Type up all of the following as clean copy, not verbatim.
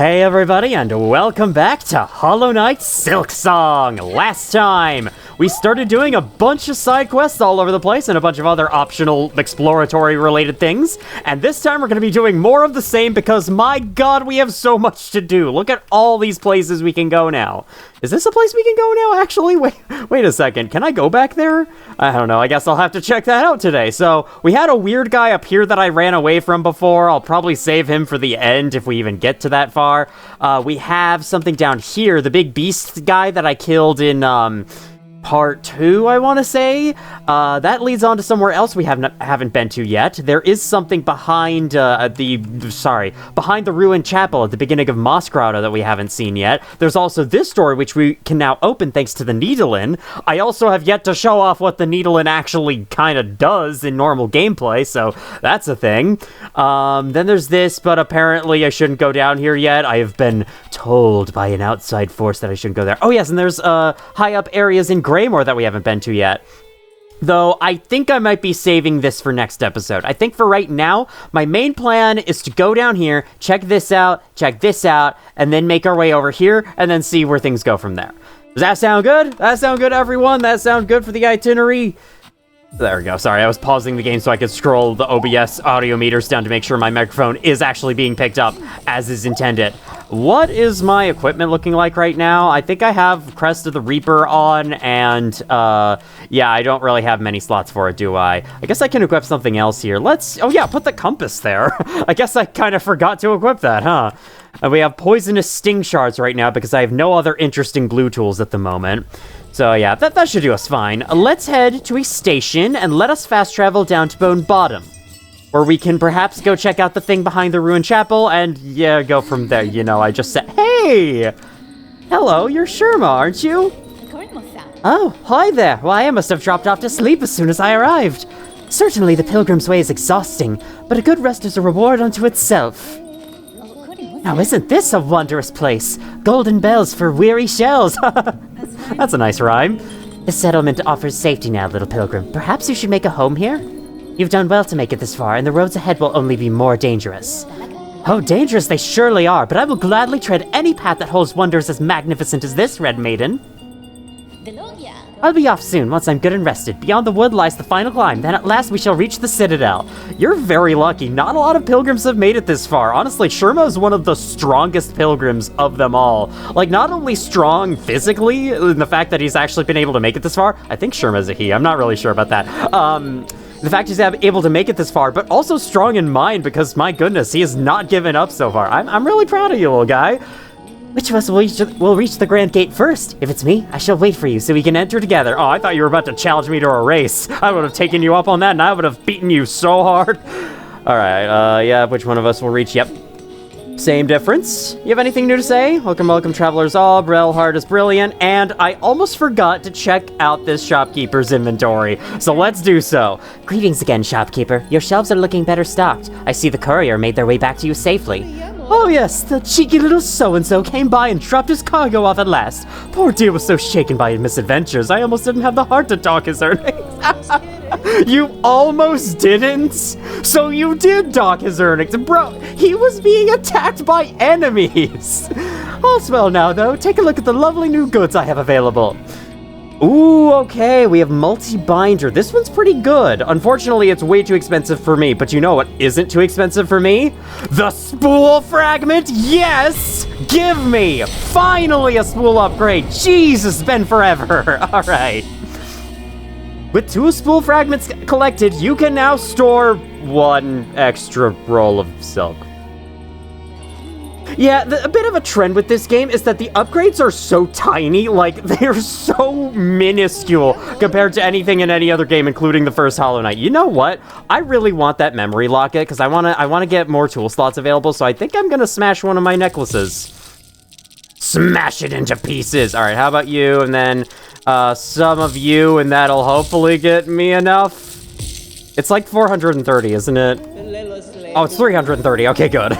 Hey everybody, and welcome back to Hollow Knight Silksong! Last time, we started doing a bunch of side quests all over the place and a bunch of other optional exploratory related things, and this time we're going to be doing more of the same because, my god, we have so much to do. Look at all these places we can go now. Is this a place we can go now, actually? Wait a second, can I go back there? I don't know, I guess I'll have to check that out today. So, we had a weird guy up here that I ran away from before. I'll probably save him for the end if we even get to that far. We have something down here, the big beast guy that I killed in, part 2, I want to say. That leads on to somewhere else we haven't been to yet. There is something behind behind the ruined chapel at the beginning of Moss Grotto that we haven't seen yet. There's also this door, which we can now open thanks to the Needle-In. I also have yet to show off what the Needle-In actually kind of does in normal gameplay, so that's a thing. Then there's this, but apparently I shouldn't go down here yet. I have been told by an outside force that I shouldn't go there. Oh yes, and there's high up areas in Greymore that we haven't been to yet. Though, I think I might be saving this for next episode. I think for right now, my main plan is to go down here, check this out, and then make our way over here, and then see where things go from there. Does that sound good? That sound good, everyone? That sound good for the itinerary? There we go. Sorry, I was pausing the game so I could scroll the OBS audio meters down to make sure my microphone is actually being picked up as is intended. What is my equipment looking like right now? I think I have Crest of the Reaper on, and, yeah, I don't really have many slots for it, do I? I guess I can equip something else here. Oh yeah, put the compass there. I guess I kind of forgot to equip that, huh? And we have poisonous sting shards right now because I have no other interesting blue tools at the moment. So yeah, that should do us fine. Let's head to a station and let us fast travel down to Bone Bottom, where we can perhaps go check out the thing behind the ruined chapel and, yeah, go from there. You know, I just said, hey! Hello, you're Sherma, aren't you? Oh, hi there. Well, I must have dropped off to sleep as soon as I arrived. Certainly the Pilgrim's Way is exhausting, but a good rest is a reward unto itself. Now, isn't this a wondrous place? Golden bells for weary shells. That's a nice rhyme. The settlement offers safety now, little pilgrim. Perhaps you should make a home here? You've done well to make it this far, and the roads ahead will only be more dangerous. Oh, dangerous they surely are, but I will gladly tread any path that holds wonders as magnificent as this, Red Maiden. I'll be off soon, once I'm good and rested. Beyond the wood lies the final climb, then at last we shall reach the Citadel. You're very lucky. Not a lot of pilgrims have made it this far. Honestly, Sherma is one of the strongest pilgrims of them all. Like, not only strong physically, in the fact that he's actually been able to make it this far. I think Sherma's a he. I'm not really sure about that. The fact he's able to make it this far, but also strong in mind because, my goodness, he has not given up so far. I'm really proud of you, little guy. Which of us will reach the Grand Gate first? If it's me, I shall wait for you so we can enter together. Oh, I thought you were about to challenge me to a race. I would have taken you up on that and I would have beaten you so hard. Alright, yeah, which one of us will reach? Yep. Same difference. You have anything new to say? Welcome, welcome, travelers all. Brel Heart is brilliant. And I almost forgot to check out this shopkeeper's inventory. So let's do so. Greetings again, shopkeeper. Your shelves are looking better stocked. I see the courier made their way back to you safely. Oh yes, the cheeky little so-and-so came by and dropped his cargo off at last. Poor dear was so shaken by his misadventures, I almost didn't have the heart to dock his earnings. You almost didn't? So you did dock his earnings. Bro, he was being attacked by enemies. All's well now, though. Take a look at the lovely new goods I have available. Ooh, okay, we have multi-binder. This one's pretty good. Unfortunately, it's way too expensive for me, but you know what isn't too expensive for me? The spool fragment, yes! Give me! Finally a spool upgrade! Jesus, it's been forever! Alright. With 2 spool fragments collected, you can now store 1 extra roll of silk. Yeah, a bit of a trend with this game is that the upgrades are so tiny, like, they're so minuscule compared to anything in any other game, including the first Hollow Knight. You know what? I really want that memory locket, because I wanna get more tool slots available, so I think I'm gonna smash one of my necklaces. Smash it into pieces! Alright, how about you, and then, some of you, and that'll hopefully get me enough. It's like 430, isn't it? Oh, it's 330, okay, good.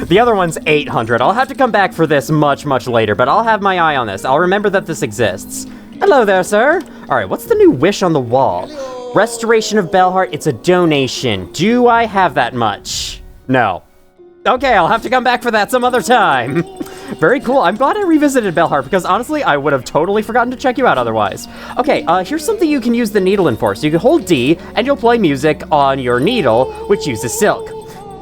The other one's 800. I'll have to come back for this much, much later, but I'll have my eye on this. I'll remember that this exists. Hello there, sir. All right, what's the new wish on the wall? Restoration of Bellheart, it's a donation. Do I have that much? No. Okay, I'll have to come back for that some other time. Very cool. I'm glad I revisited Bellheart because honestly, I would have totally forgotten to check you out otherwise. Okay, here's something you can use the needle in for. So you can hold D and you'll play music on your needle, which uses silk.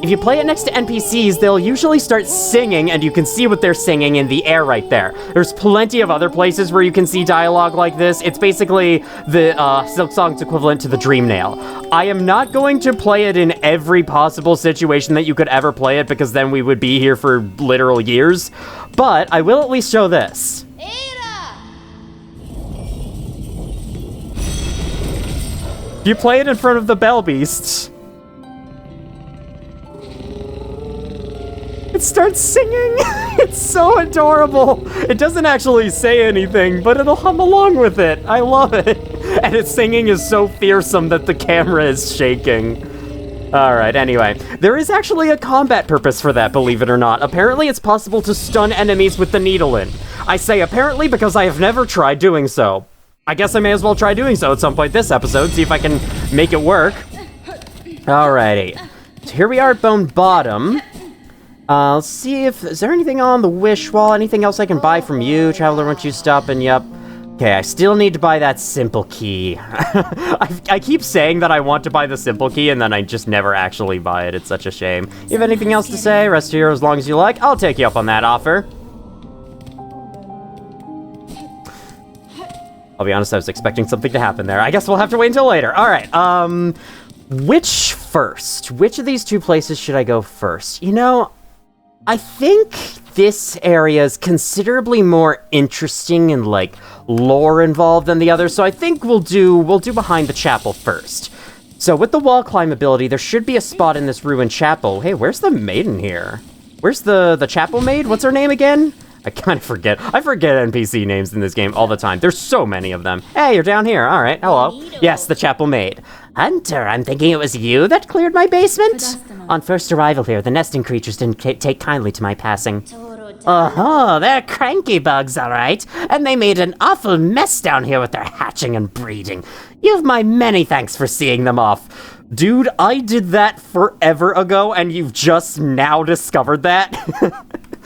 If you play it next to NPCs, they'll usually start singing, and you can see what they're singing in the air right there. There's plenty of other places where you can see dialogue like this. It's basically the Silksong's equivalent to the Dream Nail. I am not going to play it in every possible situation that you could ever play it, because then we would be here for literal years. But I will at least show this. If you play it in front of the Bell Beasts, it starts singing. It's so adorable. It doesn't actually say anything, but it'll hum along with it. I love it. And its singing is so fearsome that the camera is shaking. Alright, anyway. There is actually a combat purpose for that, believe it or not. Apparently, it's possible to stun enemies with the needle in. I say apparently because I have never tried doing so. I guess I may as well try doing so at some point this episode, see if I can make it work. Alrighty. So here we are at Bone Bottom. Let's see if... Is there anything on the wish wall? Anything else I can buy from you, Traveler, once you stop? And yep. Okay, I still need to buy that simple key. I keep saying that I want to buy the simple key, and then I just never actually buy it. It's such a shame. You have anything else to say? Rest here as long as you like. I'll take you up on that offer. I'll be honest, I was expecting something to happen there. I guess we'll have to wait until later. Alright, which first? Which of these two places should I go first? You know, I think this area is considerably more interesting and, like, lore involved than the others, so I think we'll do behind the chapel first. So with the wall climb ability, there should be a spot in this ruined chapel. Hey, where's the maiden here? Where's the chapel maid? What's her name again? I kind of forget. I forget NPC names in this game all the time. There's so many of them. Hey, you're down here. All right, hello. Yes, the chapel maid. Hunter, I'm thinking it was you that cleared my basement? On first arrival here, the nesting creatures didn't take kindly to my passing. Oh, they're cranky bugs, all right. And they made an awful mess down here with their hatching and breeding. You've my many thanks for seeing them off. Dude, I did that forever ago, and you've just now discovered that?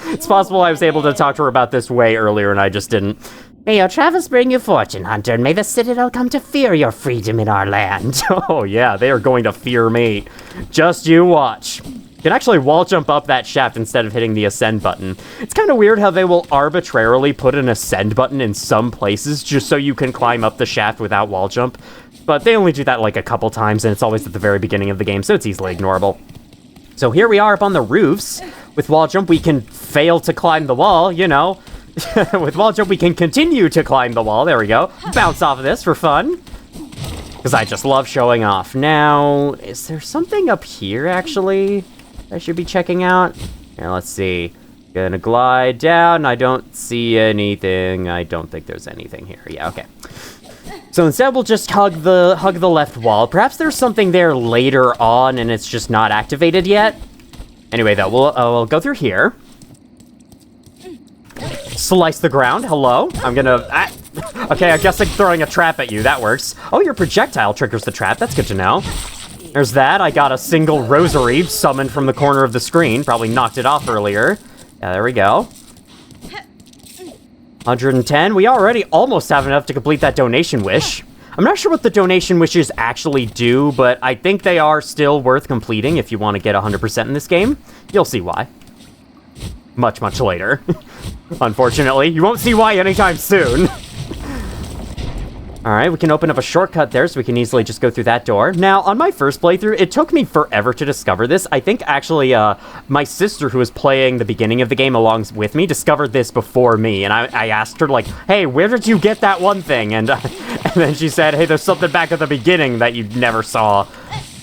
It's possible I was able to talk to her about this way earlier, and I just didn't. May your travels bring you fortune, Hunter, and may the Citadel come to fear your freedom in our land. Oh yeah, they are going to fear me. Just you watch. You can actually wall jump up that shaft instead of hitting the ascend button. It's kind of weird how they will arbitrarily put an ascend button in some places just so you can climb up the shaft without wall jump. But they only do that like a couple times, and it's always at the very beginning of the game, so it's easily ignorable. So here we are up on the roofs. With wall jump, we can fail to climb the wall, you know. With wall jump, we can continue to climb the wall. There we go. Bounce off of this for fun. Because I just love showing off. Now, is there something up here, actually, I should be checking out? Here, let's see. Gonna glide down. I don't see anything. I don't think there's anything here. Yeah, okay. So instead, we'll just hug the left wall. Perhaps there's something there later on, and it's just not activated yet. Anyway, though, we'll go through here. Slice the ground. Hello. I'm gonna... okay, I guess I'm throwing a trap at you. That works. Oh, your projectile triggers the trap. That's good to know. There's that. I got a single rosary summoned from the corner of the screen. Probably knocked it off earlier. Yeah, there we go. 110. We already almost have enough to complete that donation wish. I'm not sure what the donation wishes actually do, but I think they are still worth completing if you want to get 100% in this game. You'll see why. Much, much later. Unfortunately, you won't see why anytime soon. Alright, we can open up a shortcut there, so we can easily just go through that door. Now, on my first playthrough, it took me forever to discover this. I think, actually, my sister, who was playing the beginning of the game along with me, discovered this before me, and I asked her, like, hey, where did you get that one thing? And then she said, hey, there's something back at the beginning that you never saw.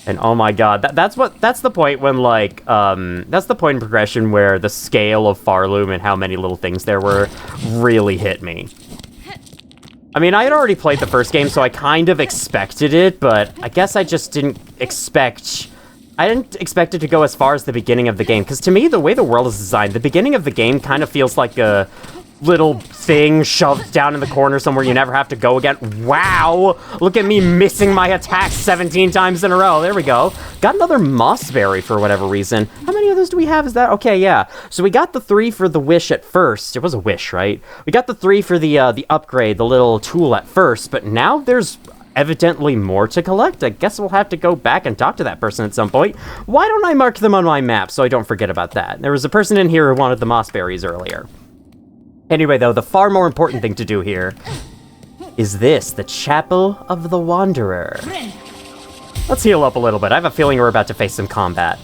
And oh my god, that's the point when, like, that's the point in progression where the scale of Farloom and how many little things there were really hit me. I mean, I had already played the first game, so I kind of expected it, but I guess I just didn't expect... I didn't expect it to go as far as the beginning of the game, because to me, the way the world is designed, the beginning of the game kind of feels like a little thing shoved down in the corner somewhere you never have to go again. Wow! Look at me missing my attacks 17 times in a row. There we go. Got another mossberry for whatever reason. How many of those do we have? Is that... Okay, yeah. So we got the 3 for the wish at first. It was a wish, right? We got the 3 for the upgrade, the little tool at first, but now there's evidently more to collect. I guess we'll have to go back and talk to that person at some point. Why don't I mark them on my map so I don't forget about that? There was a person in here who wanted the mossberries earlier. Anyway, though, the far more important thing to do here is this, the Chapel of the Wanderer. Let's heal up a little bit. I have a feeling we're about to face some combat.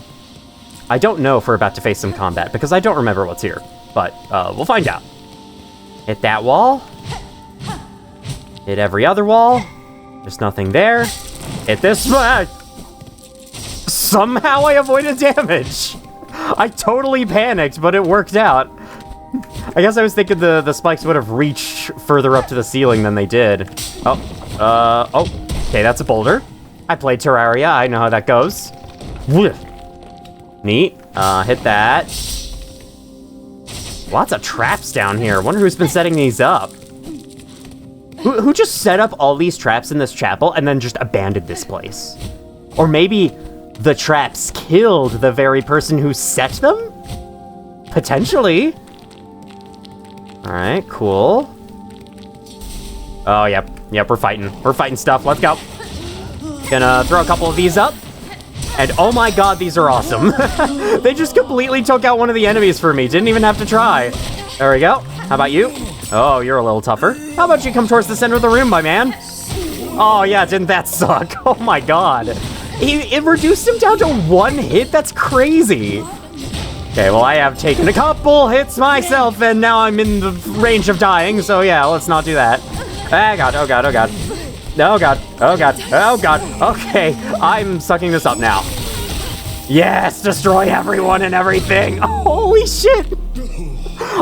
I don't know if we're about to face some combat, because I don't remember what's here. But, we'll find out. Hit that wall. Hit every other wall. There's nothing there. Hit this. Somehow I avoided damage. I totally panicked, but it worked out. I guess I was thinking the spikes would have reached further up to the ceiling than they did. Okay, that's a boulder. I played Terraria, I know how that goes. Neat. Hit that. Lots of traps down here. Wonder who's been setting these up. Who just set up all these traps in this chapel and then just abandoned this place? Or maybe the traps killed the very person who set them? Potentially. Alright, cool. Oh, yep, we're fighting. We're fighting stuff. Let's go. Gonna throw a couple of these up. And oh my god, these are awesome. They just completely took out one of the enemies for me. Didn't even have to try. There we go. How about you? Oh, you're a little tougher. How about you come towards the center of the room, my man? Oh, yeah, didn't that suck? Oh my god. It reduced him down to 1 hit? That's crazy. Okay, well, I have taken a couple hits myself, and now I'm in the range of dying, so yeah, let's not do that. Oh god, oh god, oh god. Oh god, oh god, oh god. Okay, I'm sucking this up now. Yes, destroy everyone and everything. Holy shit.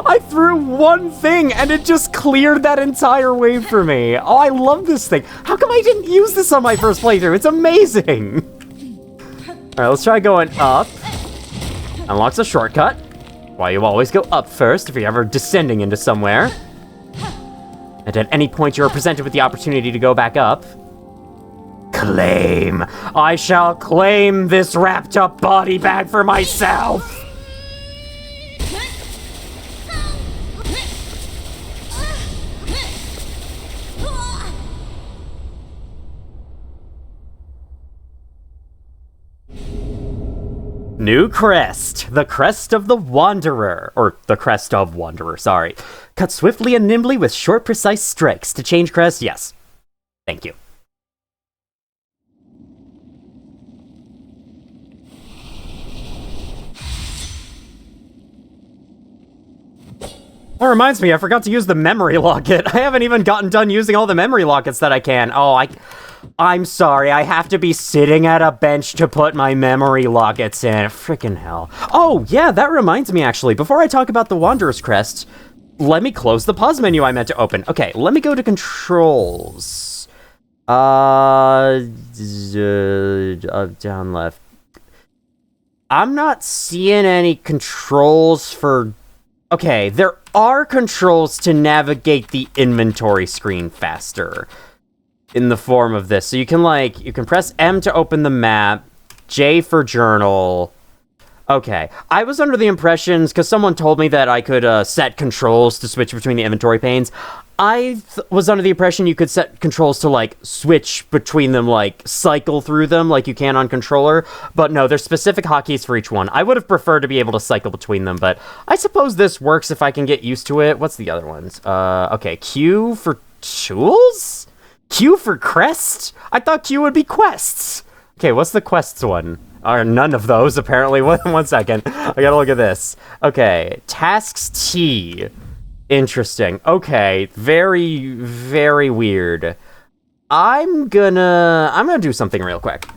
I threw one thing, and it just cleared that entire wave for me. Oh, I love this thing. How come I didn't use this on my first playthrough? It's amazing. All right, let's try going up. Unlocks a shortcut. Why you always go up first if you're ever descending into somewhere. And at any point you are presented with the opportunity to go back up. Claim. I shall claim this wrapped up body bag for myself. New Crest, the Crest of the Wanderer, or the Crest of Wanderer, sorry. Cut swiftly and nimbly with short, precise strikes. To change crest, yes. Thank you. That reminds me, I forgot to use the memory locket. I haven't even gotten done using all the memory lockets that I can. Oh, I'm sorry, I have to be sitting at a bench to put my memory lockets in. Frickin' hell. Oh, yeah, that reminds me, actually. Before I talk about the Wanderer's Crest, let me close the pause menu I meant to open. Okay, let me go to controls. Down left. I'm not seeing any controls for... Okay, there are controls to navigate the inventory screen faster in the form of this. So you can press M to open the map, J for journal. Okay, I was under the impressions, because someone told me that I could set controls to switch between the inventory panes. I was under the impression you could set controls to, like, switch between them, like, cycle through them like you can on controller. But no, there's specific hotkeys for each one. I would have preferred to be able to cycle between them, but I suppose this works if I can get used to it. What's the other ones? Okay, Q for tools? Q for crest? I thought Q would be quests. Okay, what's the quests one? Or none of those, apparently. One second. I gotta look at this. Okay, tasks T. Interesting. Okay, very, very weird. I'm gonna do something real quick.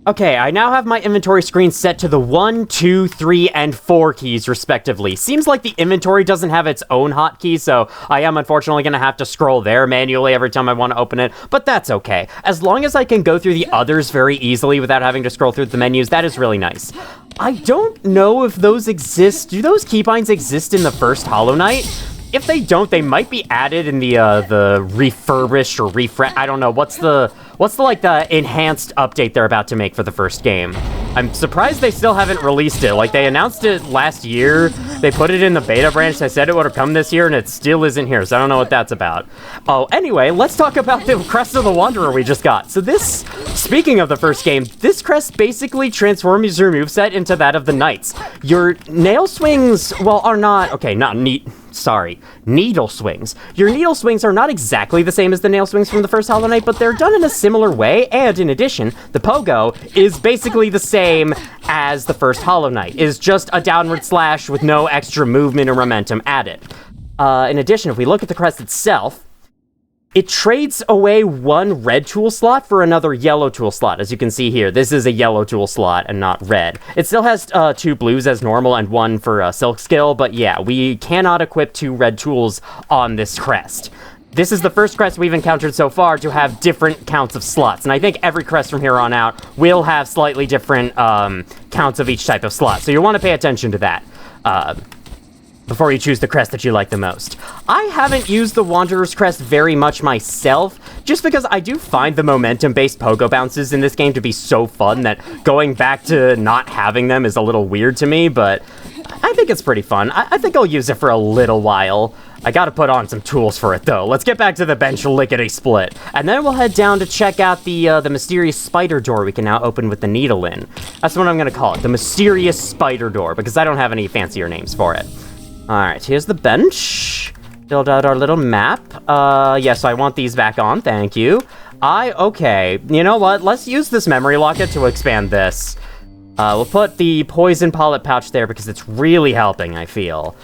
Okay, I now have my inventory screen set to the 1, 2, 3, and 4 keys, respectively. Seems like the inventory doesn't have its own hotkey, so I am unfortunately gonna have to scroll there manually every time I want to open it, but that's okay. As long as I can go through the others very easily without having to scroll through the menus, that is really nice. I don't know if those exist. Do those keybinds exist in the first Hollow Knight? if they don't, they might be added in the refurbished or I don't know, what's the enhanced update they're about to make for the first game. I'm surprised they still haven't released it. Like, they announced it last year, they put it in the beta branch, they said it would have come this year, and it still isn't here, so I don't know what that's about. Oh, anyway, let's talk about the Crest of the Wanderer we just got. So this, speaking of the first game, this Crest basically transforms your moveset into that of the Knights. Your nail swings, well, are not, okay, not neat. Sorry, needle swings. Your needle swings are not exactly the same as the nail swings from the first Hollow Knight, but they're done in a similar way, and in addition, the pogo is basically the same as the first Hollow Knight. It is just a downward slash with no extra movement or momentum added. In addition, if we look at the crest itself, it trades away one red tool slot for another yellow tool slot. As you can see here, this is a yellow tool slot and not red. It still has 2 blues as normal and 1 for Silk Skill, but yeah, we cannot equip 2 red tools on this crest. This is the first crest we've encountered so far to have different counts of slots, and I think every crest from here on out will have slightly different counts of each type of slot, so you'll want to pay attention to that before you choose the crest that you like the most. I haven't used the Wanderer's Crest very much myself, just because I do find the momentum-based pogo bounces in this game to be so fun that going back to not having them is a little weird to me, but I think it's pretty fun. I think I'll use it for a little while. I gotta put on some tools for it, though. Let's get back to the bench lickety-split. And then we'll head down to check out the mysterious spider door we can now open with the needle in. That's what I'm gonna call it, the mysterious spider door, because I don't have any fancier names for it. Alright, here's the bench. Build out our little map. Yes, I want these back on, thank you. Okay, you know what? Let's use this memory locket to expand this. We'll put the poison polyp pouch there because it's really helping, I feel.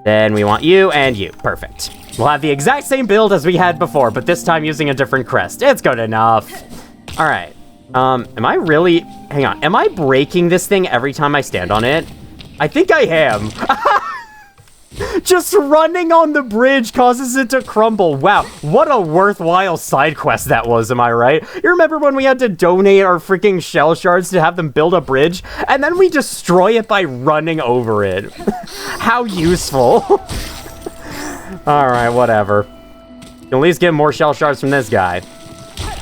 Then we want you and you. Perfect. We'll have the exact same build as we had before, but this time using a different crest. It's good enough. Alright. Am I really... Hang on. Am I breaking this thing every time I stand on it? I think I am. Just running on the bridge causes it to crumble. Wow, what a worthwhile side quest that was, am I right? You remember when we had to donate our freaking shell shards to have them build a bridge? And then we destroy it by running over it. How useful. Alright, whatever. You can at least get more shell shards from this guy.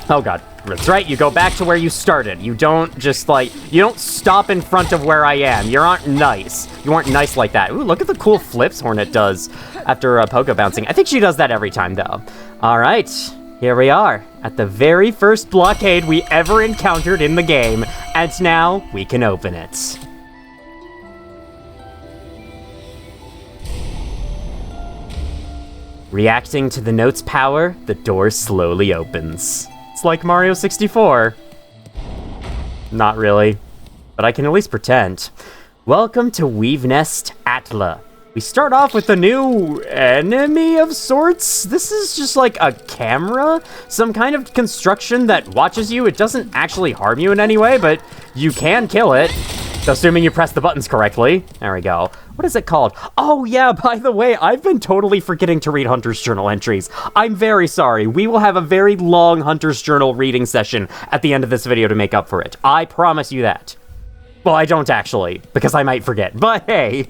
Oh god. That's right, you go back to where you started. You don't just, like, you don't stop in front of where I am. You aren't nice. You aren't nice like that. Ooh, look at the cool flips Hornet does after pogo bouncing. I think she does that every time, though. All right, here we are at the very first blockade we ever encountered in the game, and now we can open it. Reacting to the note's power, the door slowly opens. It's like Mario 64. Not really, but I can at least pretend. Welcome to Weave Nest Atla. We start off with a new enemy of sorts. This is just like a camera, some kind of construction that watches you. It doesn't actually harm you in any way, but you can kill it, assuming you press the buttons correctly. There we go. What is it called? Oh yeah, by the way, I've been totally forgetting to read Hunter's Journal entries. I'm very sorry. We will have a very long Hunter's Journal reading session at the end of this video to make up for it. I promise you that. Well, I don't actually, because I might forget. But hey,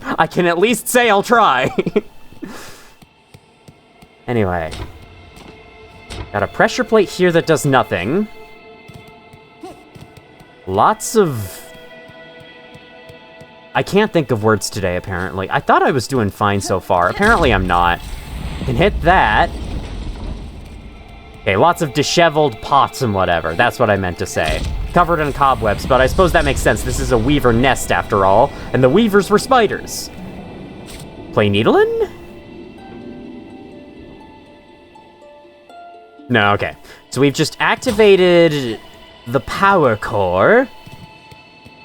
I can at least say I'll try. Anyway. Got a pressure plate here that does nothing. Lots of... I can't think of words today, apparently. I thought I was doing fine so far. Apparently I'm not. I can hit that. Okay, lots of disheveled pots and whatever. That's what I meant to say. Covered in cobwebs, but I suppose that makes sense. This is a weaver nest, after all, and the weavers were spiders. Play needling? No, okay. So we've just activated the power core.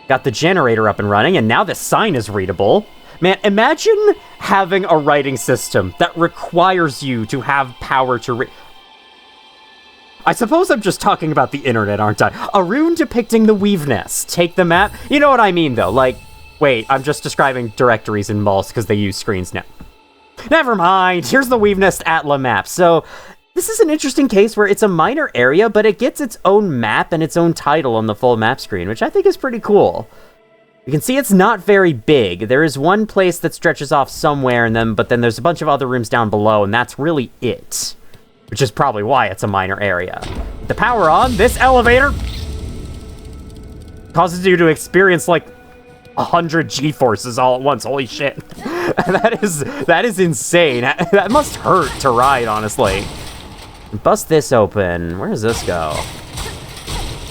Got the generator up and running, and now the sign is readable. Man, imagine having a writing system that requires you to have power to read. I suppose I'm just talking about the internet, aren't I? A rune depicting the weave nest. Take the map. You know what I mean, though. Like, wait, I'm just describing directories in malls because they use screens now. Never mind. Here's the weave nest Atla map. So... this is an interesting case where it's a minor area, but it gets its own map and its own title on the full map screen, which I think is pretty cool. You can see it's not very big. There is one place that stretches off somewhere, but then there's a bunch of other rooms down below, and that's really it. Which is probably why it's a minor area. The power on, this elevator causes you to experience like 100 G-forces all at once. Holy shit. That is insane. That must hurt to ride, honestly. Bust this open. Where does this go?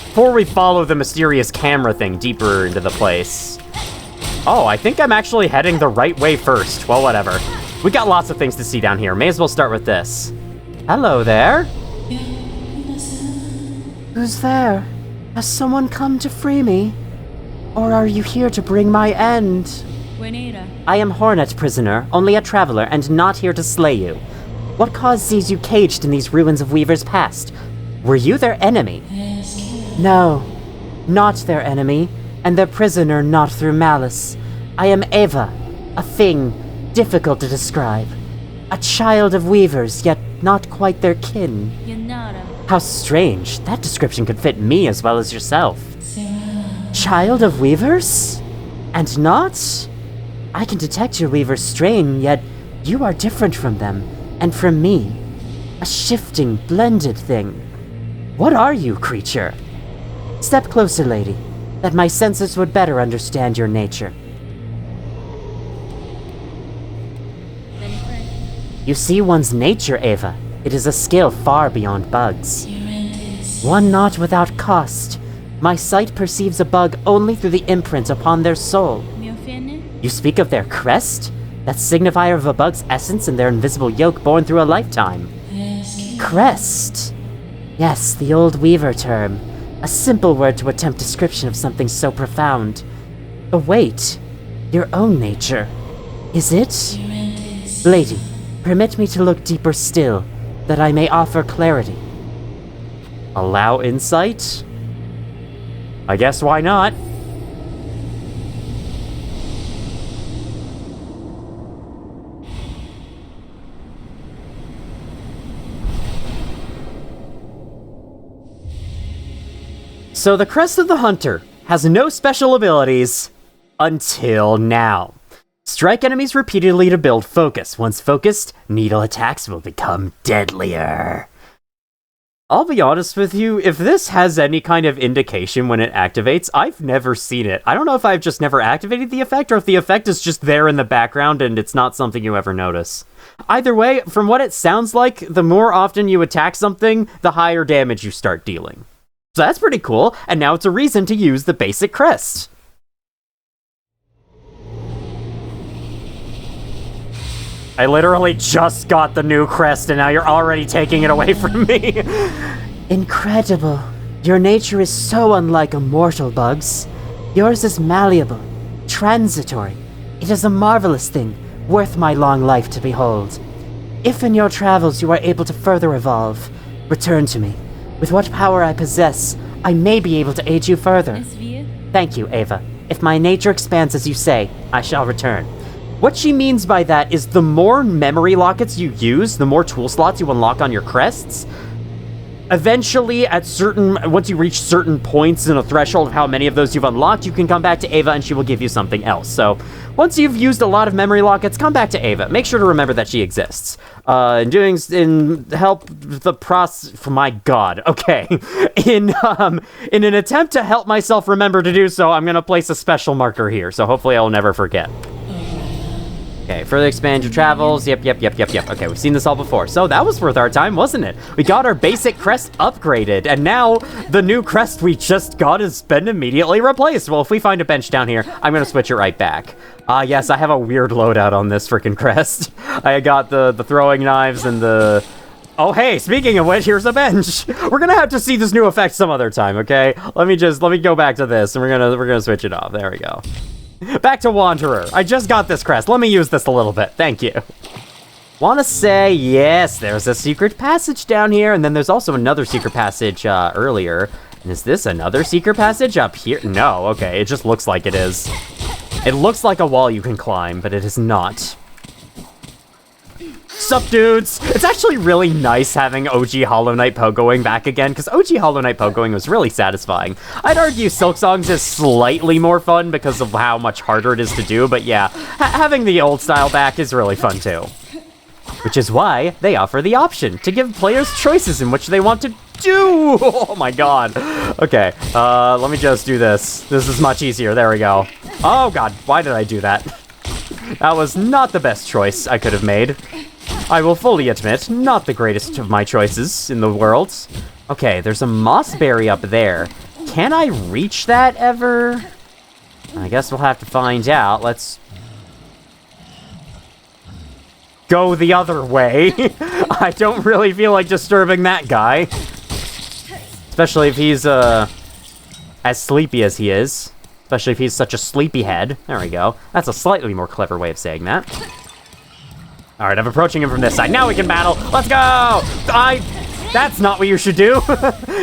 Before we follow the mysterious camera thing deeper into the place. Oh, I think I'm actually heading the right way first. Well, whatever. We got lots of things to see down here. May as well start with this. Hello there. Who's there? Has someone come to free me? Or are you here to bring my end? I am Hornet prisoner, only a traveler, and not here to slay you. What cause sees you caged in these ruins of Weaver's past? Were you their enemy? No, not their enemy, and their prisoner not through malice. I am Eva, a thing difficult to describe. A child of Weavers, yet not quite their kin. How strange, that description could fit me as well as yourself. Child of Weavers? And not? I can detect your Weaver's strain, yet you are different from them, and from me. A shifting, blended thing. What are you, creature? Step closer, lady, that my senses would better understand your nature. You see one's nature, Eva. It is a skill far beyond bugs. One not without cost. My sight perceives a bug only through the imprint upon their soul. You speak of their crest? That signifier of a bug's essence and their invisible yoke born through a lifetime. Crest? Yes, the old Weaver term. A simple word to attempt description of something so profound. But wait, your own nature. Is it? Lady, permit me to look deeper still, that I may offer clarity. Allow insight? I guess why not? So the Crest of the Hunter has no special abilities until now. Strike enemies repeatedly to build focus. Once focused, needle attacks will become deadlier. I'll be honest with you, if this has any kind of indication when it activates, I've never seen it. I don't know if I've just never activated the effect, or if the effect is just there in the background and it's not something you ever notice. Either way, from what it sounds like, the more often you attack something, the higher damage you start dealing. So that's pretty cool, and now it's a reason to use the basic crest. I literally just got the new crest, and now you're already taking it away from me. Incredible. Your nature is so unlike a mortal bug's. Yours is malleable, transitory. It is a marvelous thing, worth my long life to behold. If in your travels you are able to further evolve, return to me. With what power I possess, I may be able to aid you further. Thank you, Eva. If my nature expands as you say, I shall return. What she means by that is the more memory lockets you use, the more tool slots you unlock on your crests. Eventually, once you reach certain points in a threshold of how many of those you've unlocked, you can come back to Eva and she will give you something else. So, once you've used a lot of memory lockets, come back to Eva. Make sure to remember that she exists. Help the process. My God. Okay. In an attempt to help myself remember to do so, I'm gonna place a special marker here. So hopefully I'll never forget. Okay, further expand your travels. Yep. Okay, we've seen this all before. So that was worth our time, wasn't it? We got our basic crest upgraded, and now the new crest we just got has been immediately replaced. Well, if we find a bench down here, I'm gonna switch it right back. Yes, I have a weird loadout on this freaking crest. I got the throwing knives and the... Oh, hey, speaking of which, here's a bench. We're gonna have to see this new effect some other time, okay? Let me go back to this, and we're gonna switch it off. There we go. Back to Wanderer. I just got this crest. Let me use this a little bit. Thank you. Wanna say, yes, there's a secret passage down here, and then there's also another secret passage earlier. And is this another secret passage up here? No, okay, it just looks like it is. It looks like a wall you can climb, but it is not. Sup, dudes? It's actually really nice having OG Hollow Knight pogoing back again, because OG Hollow Knight pogoing was really satisfying. I'd argue Silksong's is slightly more fun because of how much harder it is to do, but yeah, having the old style back is really fun too. Which is why they offer the option to give players choices in which they want to do. Oh my god. Okay, let me just do this. This is much easier. There we go. Oh god, why did I do that? That was not the best choice I could have made. I will fully admit, not the greatest of my choices in the world. Okay, there's a moss berry up there. Can I reach that ever? I guess we'll have to find out. Let's go the other way. I don't really feel like disturbing that guy. Especially if he's, as sleepy as he is. Especially if he's such a sleepyhead. There we go. That's a slightly more clever way of saying that. Alright, I'm approaching him from this side. Now we can battle! Let's go! That's not what you should do.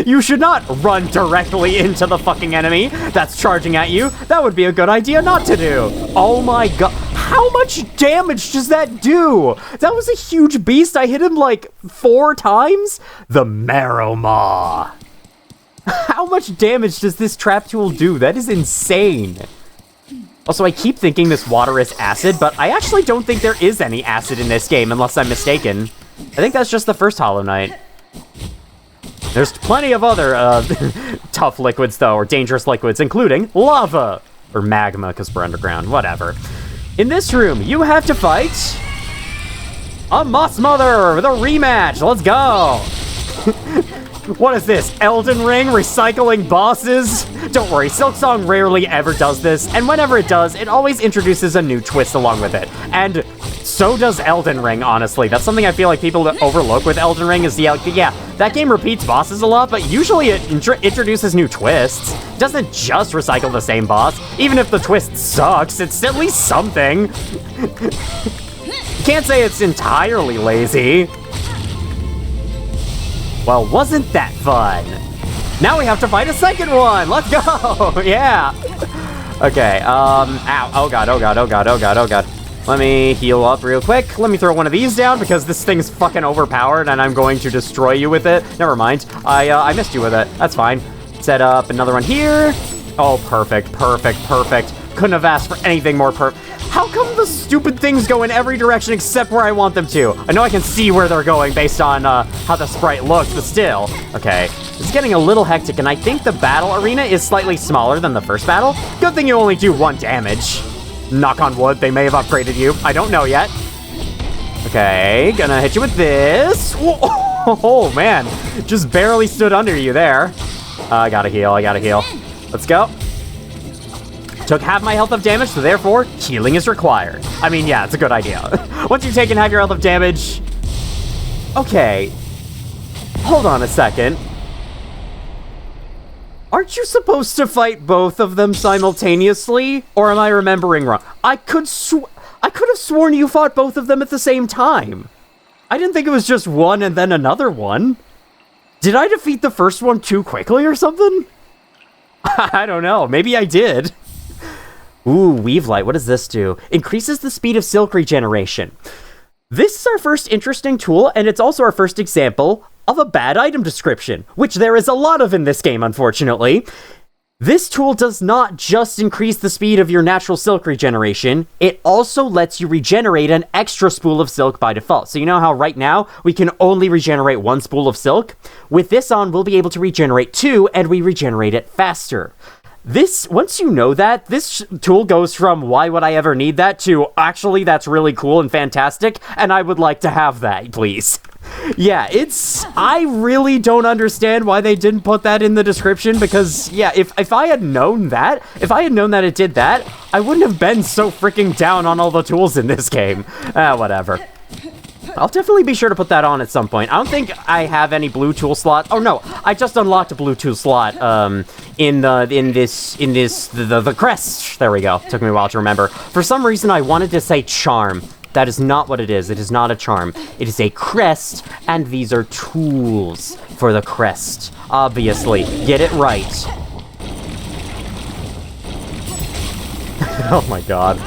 You should not run directly into the fucking enemy that's charging at you. That would be a good idea not to do. Oh my god. How much damage does that do? That was a huge beast. I hit him like 4 times. The Marrow Maw. How much damage does this trap tool do? That is insane. Also, I keep thinking this water is acid, but I actually don't think there is any acid in this game, unless I'm mistaken. I think that's just the first Hollow Knight. There's plenty of other tough liquids, though, or dangerous liquids, including lava. Or magma, because we're underground. Whatever. In this room, you have to fight a Moss Mother, the rematch. Let's go. What is this, Elden Ring recycling bosses? Don't worry, Silksong rarely ever does this, and whenever it does, it always introduces a new twist along with it. And so does Elden Ring, honestly. That's something I feel like people overlook with Elden Ring is yeah, that game repeats bosses a lot, but usually it introduces new twists. It doesn't just recycle the same boss. Even if the twist sucks, it's at least something. Can't say it's entirely lazy. Well, wasn't that fun? Now we have to fight a second one! Let's go! Yeah! Okay, ow. Oh god, oh god, oh god, oh god, oh god. Let me heal up real quick. Let me throw one of these down because this thing's fucking overpowered and I'm going to destroy you with it. Never mind. I missed you with it. That's fine. Set up another one here. Oh, perfect, perfect, perfect. Couldn't have asked for anything more perfect. How come the stupid things go in every direction except where I want them to? I know I can see where they're going based on how the sprite looks, but still. Okay, it's getting a little hectic, and I think the battle arena is slightly smaller than the first battle. Good thing you only do 1 damage. Knock on wood, they may have upgraded you. I don't know yet. Okay, gonna hit you with this. Oh, man. Just barely stood under you there. I gotta heal, I gotta heal. Let's go. Took half my health of damage, so therefore, healing is required. I mean, yeah, it's a good idea. Once you've taken half your health of damage... Okay. Hold on a second. Aren't you supposed to fight both of them simultaneously? Or am I remembering wrong? I could have sworn you fought both of them at the same time. I didn't think it was just one and then another one. Did I defeat the first one too quickly or something? I don't know. Maybe I did. Ooh, Weave Light. What does this do? Increases the speed of silk regeneration. This is our first interesting tool, and it's also our first example of a bad item description, which there is a lot of in this game, unfortunately. This tool does not just increase the speed of your natural silk regeneration, it also lets you regenerate an extra spool of silk by default. So you know how right now we can only regenerate 1 spool of silk? With this on, we'll be able to regenerate 2, and we regenerate it faster. Once you know that, this tool goes from why would I ever need that to actually that's really cool and fantastic, and I would like to have that, please. Yeah, I really don't understand why they didn't put that in the description, because, yeah, if I had known that, it did that, I wouldn't have been so freaking down on all the tools in this game. Whatever. I'll definitely be sure to put that on at some point. I don't think I have any blue tool slot. Oh no, I just unlocked a blue tool slot in the Crest. There we go. Took me a while to remember. For some reason I wanted to say charm. That is not what it is. It is not a charm. It is a crest, and these are tools for the crest. Obviously. Get it right. Oh my god.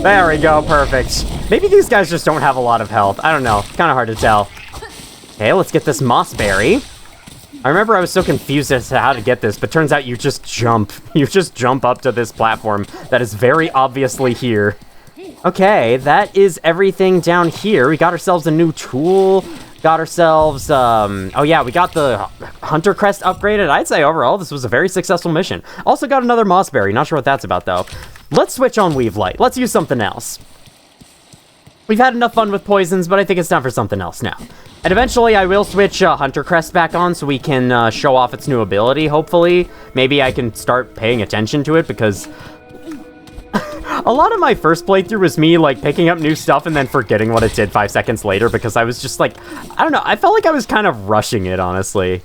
There we go, perfect. Maybe these guys just don't have a lot of health. I don't know. Kind of hard to tell. Okay, let's get this moss berry. I remember I was so confused as to how to get this, but turns out you just jump. You just jump up to this platform that is very obviously here. Okay, that is everything down here. We got ourselves a new tool. Got ourselves, oh yeah, we got the Hunter Crest upgraded. I'd say overall this was a very successful mission. Also got another mossberry. Not sure what that's about though. Let's switch on Weave Light. Let's use something else. We've had enough fun with poisons, but I think it's time for something else now. And eventually I will switch Hunter Crest back on so we can show off its new ability, hopefully. Maybe I can start paying attention to it because a lot of my first playthrough was me, like, picking up new stuff and then forgetting what it did 5 seconds later because I was just like, I don't know, I felt like I was kind of rushing it, honestly.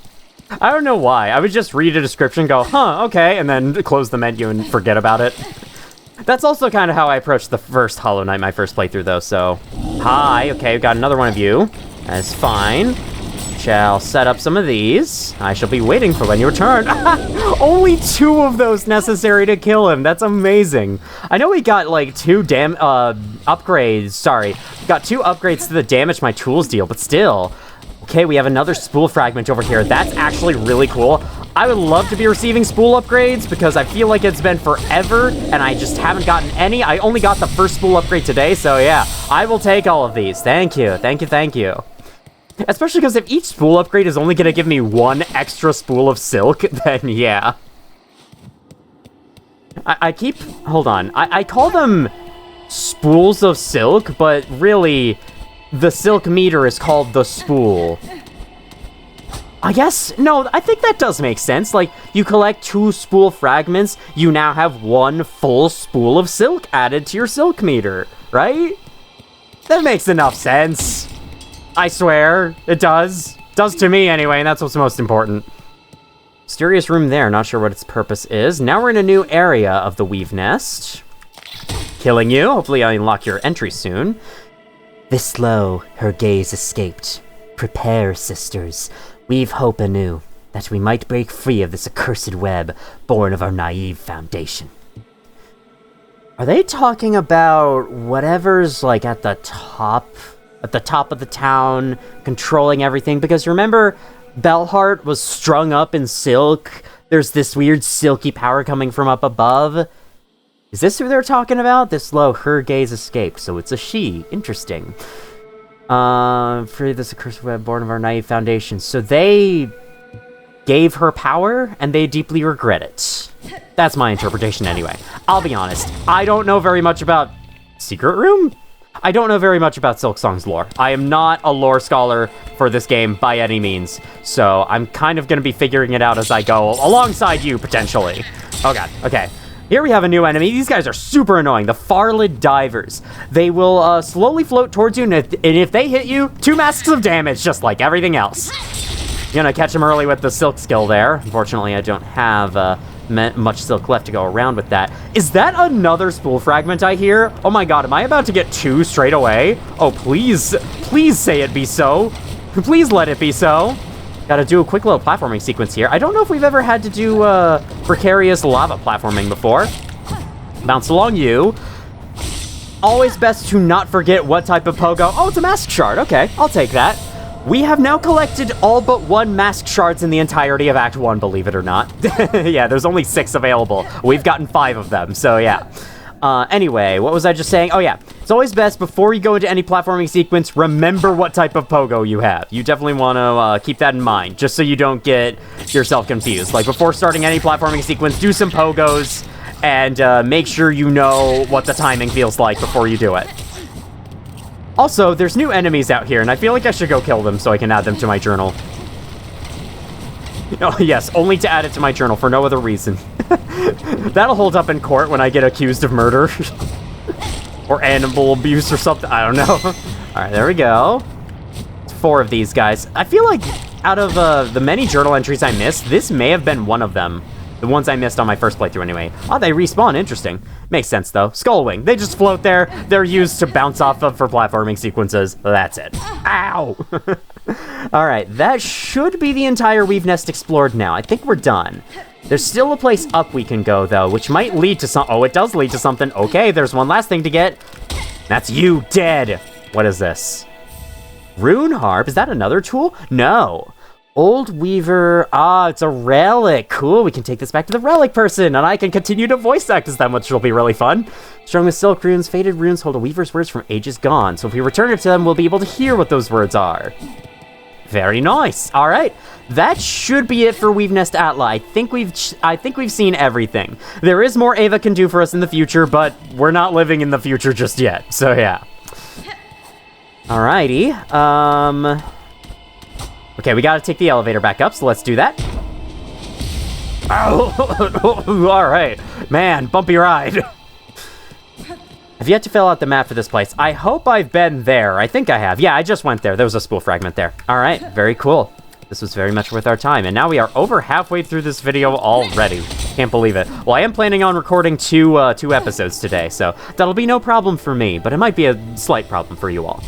I don't know why. I would just read a description, go, huh, okay, and then close the menu and forget about it. That's also kind of how I approached the first Hollow Knight, my first playthrough, though, so... Hi, okay, we've got another one of you. That's fine. Shall set up some of these. I shall be waiting for when you return. Only 2 of those necessary to kill him. That's amazing. I know we got, like, 2 upgrades. Sorry. We got 2 upgrades to the damage my tools deal, but still... Okay, we have another spool fragment over here. That's actually really cool. I would love to be receiving spool upgrades because I feel like it's been forever and I just haven't gotten any. I only got the first spool upgrade today, so yeah. I will take all of these. Thank you. Thank you, thank you. Especially because if each spool upgrade is only going to give me 1 extra spool of silk, then yeah. I keep... Hold on. I call them spools of silk, but really... The silk meter is called the spool. I guess, no, I think that does make sense. Like, you collect 2 spool fragments, you now have 1 full spool of silk added to your silk meter, right? That makes enough sense. I swear, it does. Does to me anyway, and that's what's most important. Mysterious room there, not sure what its purpose is. Now we're in a new area of the Weave Nest. Killing you, hopefully I unlock your entry soon. This slow, her gaze escaped. Prepare, sisters. Weave hope anew, that we might break free of this accursed web, born of our naive foundation. Are they talking about whatever's, like, at the top of the town, controlling everything? Because remember, Bellheart was strung up in silk. There's this weird silky power coming from up above. Is this who they're talking about? This low, her gaze escaped, so it's a she. Interesting. Free this accursed web born of our naive foundation. So they gave her power, and they deeply regret it. That's my interpretation anyway. I'll be honest, I don't know very much about... Secret Room? I don't know very much about Silksong's lore. I am not a lore scholar for this game by any means, so I'm kind of going to be figuring it out as I go, alongside you, potentially. Oh god, okay. Here we have a new enemy. These guys are super annoying. The Farlid Divers. They will slowly float towards you, and if they hit you, 2 masks of damage, just like everything else. You're gonna catch them early with the silk skill there. Unfortunately, I don't have much silk left to go around with that. Is that another spool fragment I hear? Oh my god, am I about to get 2 straight away? Oh, please, please say it be so. Please let it be so. Gotta do a quick little platforming sequence here. I don't know if we've ever had to do precarious lava platforming before. Bounce along you. Always best to not forget what type of pogo. Oh, it's a mask shard. Okay, I'll take that. We have now collected all but 1 mask shards in the entirety of Act 1, believe it or not. Yeah, there's only 6 available. We've gotten 5 of them, so yeah. Anyway, what was I just saying? Oh yeah, it's always best before you go into any platforming sequence, remember what type of pogo you have. You definitely want to keep that in mind, just so you don't get yourself confused. Like, before starting any platforming sequence, do some pogos, and make sure you know what the timing feels like before you do it. Also, there's new enemies out here, and I feel like I should go kill them so I can add them to my journal. Oh, yes, only to add it to my journal for no other reason. That'll hold up in court when I get accused of murder. Or animal abuse or something. I don't know. Alright, there we go. It's 4 of these guys. I feel like out of the many journal entries I missed, this may have been one of them. The ones I missed on my first playthrough anyway. Oh, they respawn. Interesting. Makes sense, though. Skullwing. They just float there. They're used to bounce off of for platforming sequences. That's it. Ow! Alright, that should be the entire Weave Nest explored now. I think we're done. There's still a place up we can go, though, which might lead to some... Oh, it does lead to something. Okay, there's one last thing to get. That's you dead. What is this? Rune harp? Is that another tool? No. Old Weaver. Ah, it's a relic. Cool, we can take this back to the relic person, and I can continue to voice act as them, which will be really fun. Strung with silk runes, faded runes hold a Weaver's words from ages gone, so if we return it to them, we'll be able to hear what those words are. Very nice. All right, that should be it for Weave Nest Atla. I think we've seen everything. There is more Ava can do for us in the future, but we're not living in the future just yet, so yeah. Alrighty, okay, we gotta take the elevator back up, so let's do that. Oh, alright. Man, bumpy ride. I've yet to fill out the map for this place. I hope I've been there. I think I have. Yeah, I just went there. There was a spool fragment there. Alright, very cool. This was very much worth our time, and now we are over halfway through this video already. Can't believe it. Well, I am planning on recording two episodes today, so that'll be no problem for me, but it might be a slight problem for you all.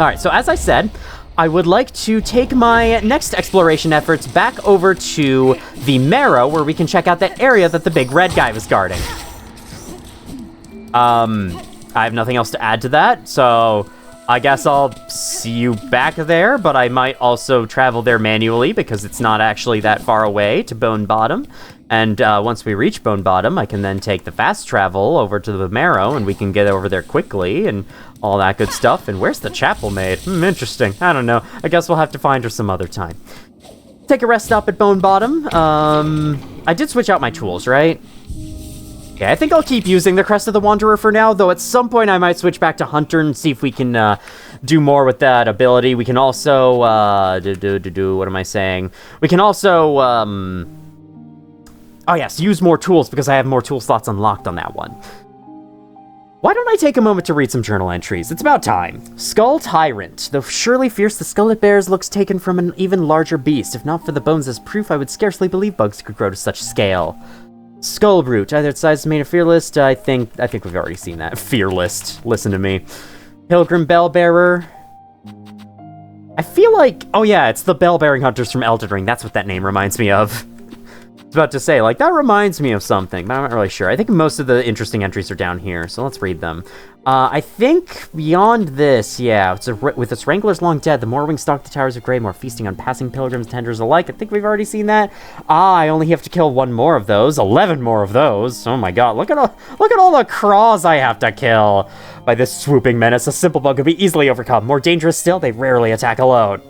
Alright, so as I said, I would like to take my next exploration efforts back over to the Marrow, where we can check out that area that the big red guy was guarding. I have nothing else to add to that, so I guess I'll see you back there, but I might also travel there manually because it's not actually that far away to Bone Bottom. And once we reach Bone Bottom, I can then take the fast travel over to the Marrow, and we can get over there quickly and all that good stuff. And where's the chapel maid? Interesting. I don't know. I guess we'll have to find her some other time. Take a rest stop at Bone Bottom. I did switch out my tools, right? Yeah, I think I'll keep using the Crest of the Wanderer for now, though at some point I might switch back to Hunter and see if we can do more with that ability. We can also, what am I saying? We can also, oh yes, use more tools because I have more tool slots unlocked on that one. Why don't I take a moment to read some journal entries? It's about time. Skull Tyrant. Though surely fierce, the skull it bears looks taken from an even larger beast. If not for the bones as proof, I would scarcely believe bugs could grow to such scale. Skull Brute, either its size made a Fearless, I think we've already seen that. Fearless, listen to me. Pilgrim Bellbearer. I feel like, oh yeah, it's the bell-bearing hunters from Elden Ring, that's what that name reminds me of. I was about to say, like, that reminds me of something, but I'm not really sure. I think most of the interesting entries are down here, so let's read them. I think beyond this, yeah, with its Wranglers long dead, the Morwing stalk the Towers of Greymore, feasting on passing pilgrims, tenders alike. I think we've already seen that. I only have to kill one more of those, 11 more of those. Oh my god, look at all the craws I have to kill. By this swooping menace, a simple bug could be easily overcome. More dangerous still, they rarely attack alone.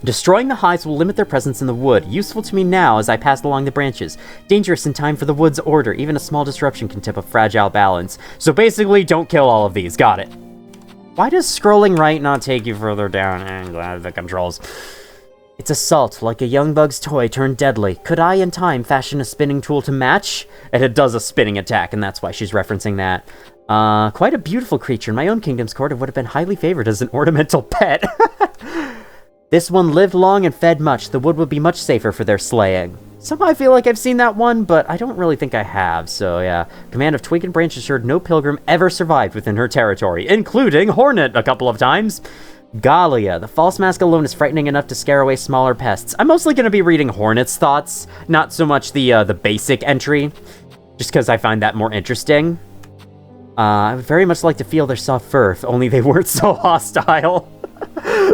Destroying the hives will limit their presence in the wood, useful to me now as I pass along the branches. Dangerous in time for the wood's order, even a small disruption can tip a fragile balance. So basically, don't kill all of these, got it. Why does scrolling right not take you further down? The controls. It's assault, like a young bug's toy turned deadly. Could I, in time, fashion a spinning tool to match? And it does a spinning attack, and that's why she's referencing that. Quite a beautiful creature. In my own kingdom's court, it would have been highly favored as an ornamental pet. This one lived long and fed much. The wood would be much safer for their slaying. Somehow I feel like I've seen that one, but I don't really think I have, so yeah. Command of Twig and Branch assured no pilgrim ever survived within her territory, including Hornet a couple of times. Galia. The false mask alone is frightening enough to scare away smaller pests. I'm mostly going to be reading Hornet's thoughts, not so much the basic entry, just because I find that more interesting. I would very much like to feel their soft fur, if only they weren't so hostile.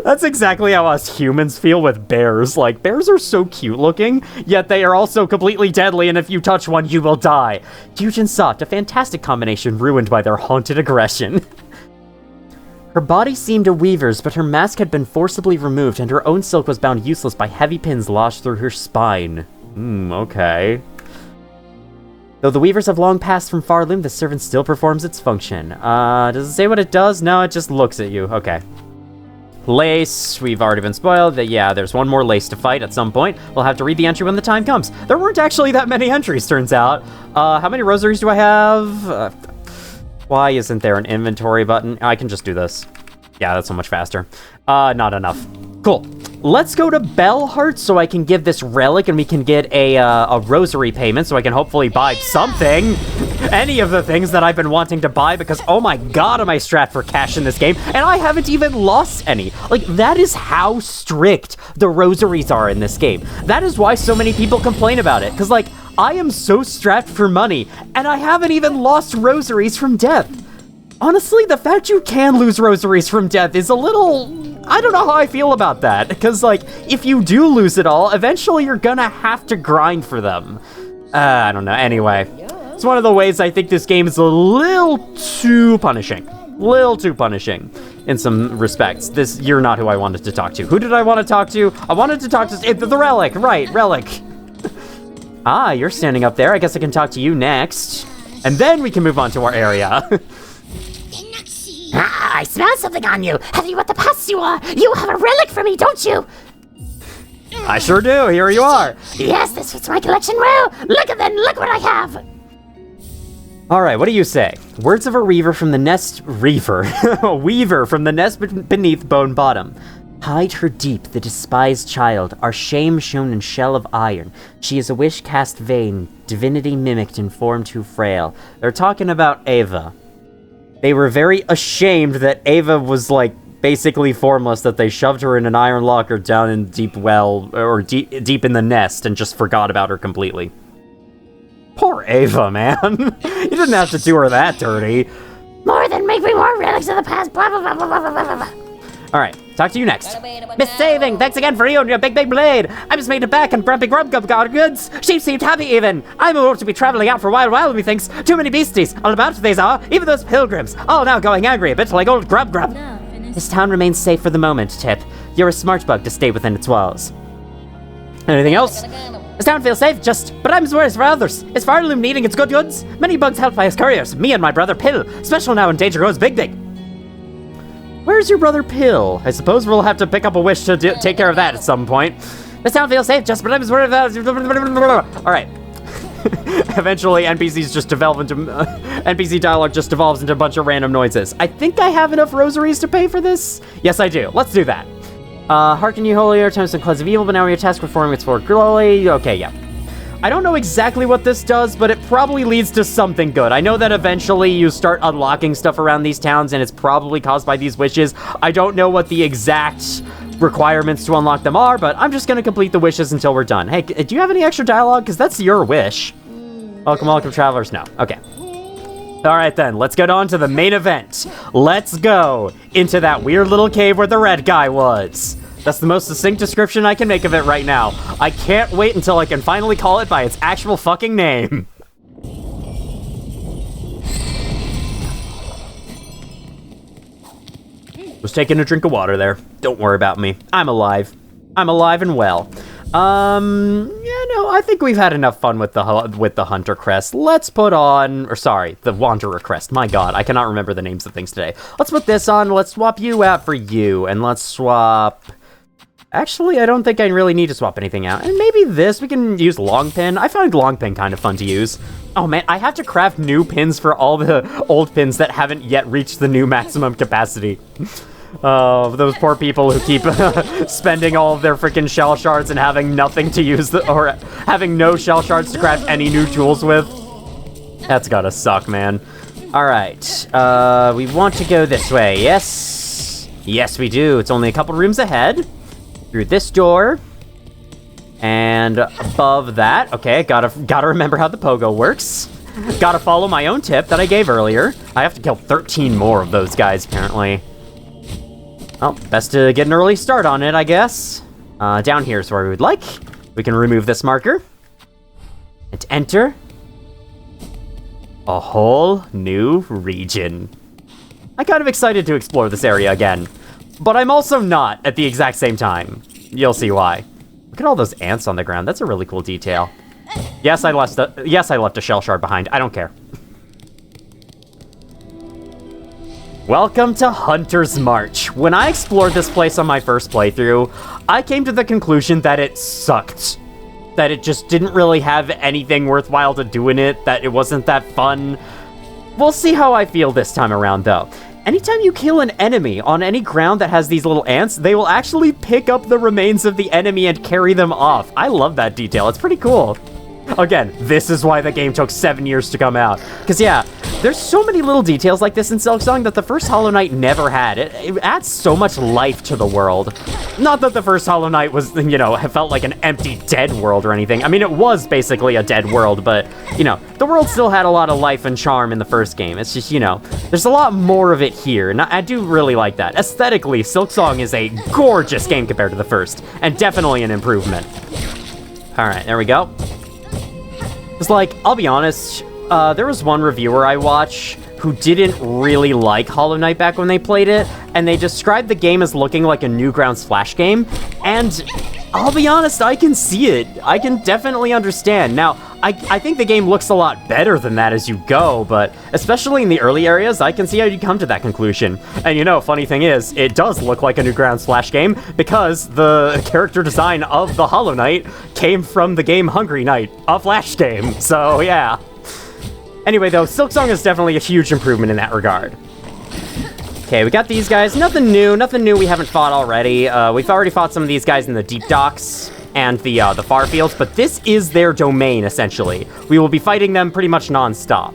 That's exactly how us humans feel with bears. Like, bears are so cute looking, yet they are also completely deadly, and if you touch one, you will die. Huge and soft, a fantastic combination ruined by their haunted aggression. Her body seemed a weaver's, but her mask had been forcibly removed, and her own silk was bound useless by heavy pins lodged through her spine. Okay. Though the weavers have long passed from Farloom, the servant still performs its function. Does it say what it does? No, it just looks at you. Okay. Lace, we've already been spoiled. Yeah, there's one more lace to fight at some point. We'll have to read the entry when the time comes. There weren't actually that many entries, turns out. How many rosaries do I have? Why isn't there an inventory button? I can just do this. Yeah, that's so much faster. Not enough. Cool. Let's go to Bellheart so I can give this relic and we can get a rosary payment so I can hopefully buy something. Any of the things that I've been wanting to buy because, oh my god, am I strapped for cash in this game, and I haven't even lost any. Like, that is how strict the rosaries are in this game. That is why so many people complain about it, because, like, I am so strapped for money, and I haven't even lost rosaries from death. Honestly, the fact you can lose rosaries from death is a little... I don't know how I feel about that, because, like, if you do lose it all, eventually you're gonna have to grind for them. I don't know. Anyway, it's one of the ways I think this game is a little too punishing. Little too punishing in some respects. You're not who I wanted to talk to. Who did I want to talk to? I wanted to talk to the Relic, right, Relic. Ah, you're standing up there. I guess I can talk to you next. And then we can move on to our area. I smell something on you. Have you what the past you are? You have a relic for me, don't you? I sure do. Here you are. Yes, this fits my collection well. Look at that. Look what I have. All right, what do you say? Words of a weaver from the nest... a weaver from the nest beneath Bone Bottom. Hide her deep, the despised child, our shame shown in shell of iron. She is a wish cast vain, divinity mimicked in form too frail. They're talking about Ava. They were very ashamed that Ava was, like, basically formless, that they shoved her in an iron locker down in deep well, or deep in the nest, and just forgot about her completely. Poor Ava, man. You didn't have to do her that dirty. More than make me more relics of the past, blah, blah, blah, blah, blah, blah, blah. All right, talk to you next. Miss Saving, thanks again for you and your big blade. I just made it back and Grumpy Grub got goods. She seemed happy even. I'm about to be traveling out for a while, methinks. Too many beasties. All about these are, even those pilgrims. All now going angry, a bit like old Grub. This town remains safe for the moment, Tip. You're a smart bug to stay within its walls. Anything else? This town feels safe, but I'm worried for others. Is Farloom needing its goods? Many bugs helped by his couriers. Me and my brother Pill. Special now and danger goes big. Where's your brother Pill? I suppose we'll have to pick up a wish to take care of that at some point. This town feels safe, but I'm worried about... Alright. Eventually, NPCs just develop into... NPC dialogue just devolves into a bunch of random noises. I think I have enough rosaries to pay for this? Yes, I do. Let's do that. Hearken you holier, times and clouds of evil, but now your task performing its for glory. Okay, yeah. I don't know exactly what this does, but it probably leads to something good. I know that eventually you start unlocking stuff around these towns, and it's probably caused by these wishes. I don't know what the exact requirements to unlock them are, but I'm just gonna complete the wishes until we're done. Hey, do you have any extra dialogue? Because that's your wish. Welcome, travelers. No. Okay. All right, then. Let's get on to the main event. Let's go into that weird little cave where the red guy was. That's the most succinct description I can make of it right now. I can't wait until I can finally call it by its actual fucking name. Was taking a drink of water there. Don't worry about me. I'm alive. I'm alive and well. Yeah, no, I think we've had enough fun with the Hunter Crest. Let's put on, or sorry, the Wanderer Crest. My God, I cannot remember the names of things today. Let's put this on. Let's swap you out for you, and let's swap... Actually, I don't think I really need to swap anything out. And maybe this, we can use long pin. I find long pin kind of fun to use. Oh man, I have to craft new pins for all the old pins that haven't yet reached the new maximum capacity. Those poor people who keep spending all of their freaking shell shards and having nothing to use, or having no shell shards to craft any new tools with. That's gotta suck, man. All right, we want to go this way, yes? Yes, we do. It's only a couple rooms ahead. Through this door. And above that, okay, gotta remember how the pogo works. Gotta follow my own tip that I gave earlier. I have to kill 13 more of those guys, apparently. Well, best to get an early start on it, I guess. Down here is where we would like. We can remove this marker. And enter a whole new region. I'm kind of excited to explore this area again. But I'm also not at the exact same time. You'll see why. Look at all those ants on the ground. That's a really cool detail. Yes, I left a shell shard behind. I don't care. Welcome to Hunter's March. When I explored this place on my first playthrough, I came to the conclusion that it sucked. That it just didn't really have anything worthwhile to do in it, that it wasn't that fun. We'll see how I feel this time around, though. Anytime you kill an enemy on any ground that has these little ants, they will actually pick up the remains of the enemy and carry them off. I love that detail. It's pretty cool. Again, this is why the game took 7 years to come out. Because yeah, There's so many little details like this in Silksong that the first Hollow Knight never had. It adds so much life to the world. Not that the first Hollow Knight was, you know, felt like an empty, dead world or anything. I mean, it was basically a dead world, but, you know, the world still had a lot of life and charm in the first game. It's just, you know, there's a lot more of it here, and I do really like that. Aesthetically, Silksong is a gorgeous game compared to the first, and definitely an improvement. All right, there we go. It's like, I'll be honest, there was one reviewer I watched who didn't really like Hollow Knight back when they played it, and they described the game as looking like a Newgrounds Flash game, and I'll be honest, I can see it. I can definitely understand. Now, I think the game looks a lot better than that as you go, but especially in the early areas, I can see how you come to that conclusion. And you know, funny thing is, it does look like a Newgrounds Flash game because the character design of the Hollow Knight came from the game Hungry Knight, a Flash game, so yeah. Anyway, though, Silksong is definitely a huge improvement in that regard. Okay, we got these guys. Nothing new we haven't fought already. We've already fought some of these guys in the Deep Docks and the far fields, but this is their domain, essentially. We will be fighting them pretty much non-stop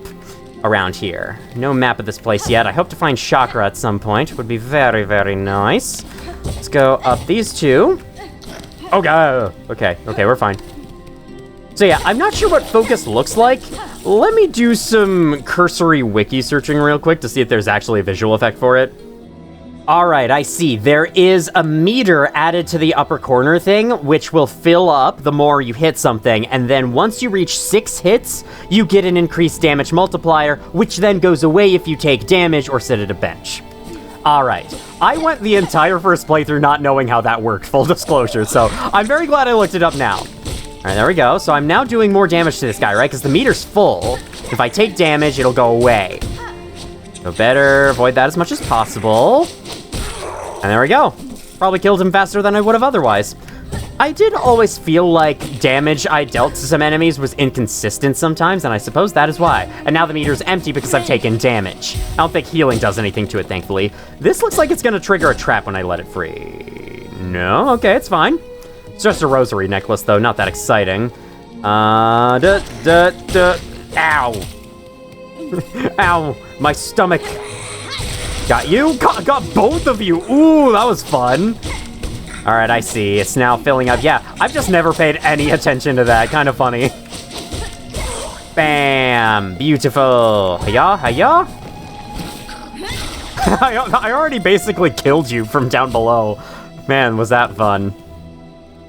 around here. No map of this place yet. I hope to find Chakra at some point. Would be very, very nice. Let's go up these two. Oh, God. Okay, we're fine. So yeah, I'm not sure what focus looks like. Let me do some cursory wiki searching real quick to see if there's actually a visual effect for it. All right, I see. There is a meter added to the upper corner thing, which will fill up the more you hit something, and then once you reach 6 hits, you get an increased damage multiplier, which then goes away if you take damage or sit at a bench. All right, I went the entire first playthrough not knowing how that worked, full disclosure, so I'm very glad I looked it up now. All right, there we go. So I'm now doing more damage to this guy, right? Because the meter's full. If I take damage, it'll go away. So better avoid that as much as possible. And there we go. Probably killed him faster than I would have otherwise. I did always feel like damage I dealt to some enemies was inconsistent sometimes, and I suppose that is why. And now the meter's empty because I've taken damage. I don't think healing does anything to it, thankfully. This looks like it's going to trigger a trap when I let it free. No? Okay, it's fine. It's just a rosary necklace, though, not that exciting. Ow. Ow, my stomach. Got you? Got both of you. Ooh, that was fun. All right, I see. It's now filling up. Yeah, I've just never paid any attention to that. Kind of funny. Bam. Beautiful. Hiya, hiya. I already basically killed you from down below. Man, was that fun.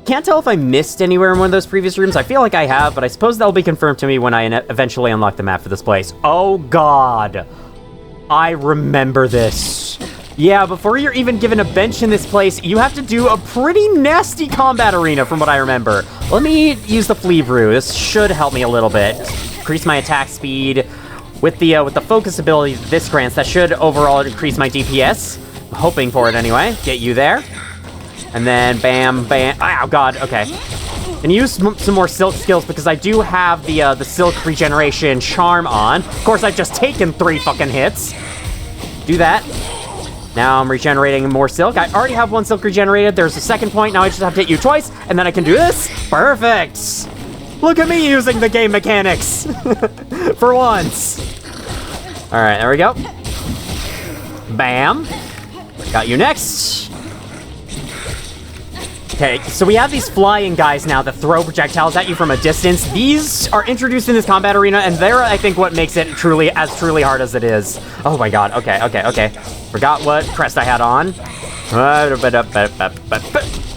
Can't tell if I missed anywhere in one of those previous rooms. I feel like I have, but I suppose that'll be confirmed to me when I eventually unlock the map for this place. Oh, God. I remember this. Yeah, before you're even given a bench in this place, you have to do a pretty nasty combat arena from what I remember. Let me use the Flea Brew. This should help me a little bit. Increase my attack speed. With the focus ability this grants, that should overall increase my DPS. I'm hoping for it anyway. Get you there. And then bam, bam. Oh, God, okay. And use some more silk skills because I do have the silk regeneration charm on. Of course, I've just taken 3 fucking hits. Do that. Now I'm regenerating more silk. I already have 1 silk regenerated. There's a second point. Now I just have to hit you twice, and then I can do this. Perfect. Look at me using the game mechanics. For once. All right, there we go. Bam. Got you next. Okay, so we have these flying guys now that throw projectiles at you from a distance. These are introduced in this combat arena, and they're, I think, what makes it truly hard as it is. Oh my God, okay. Forgot what crest I had on.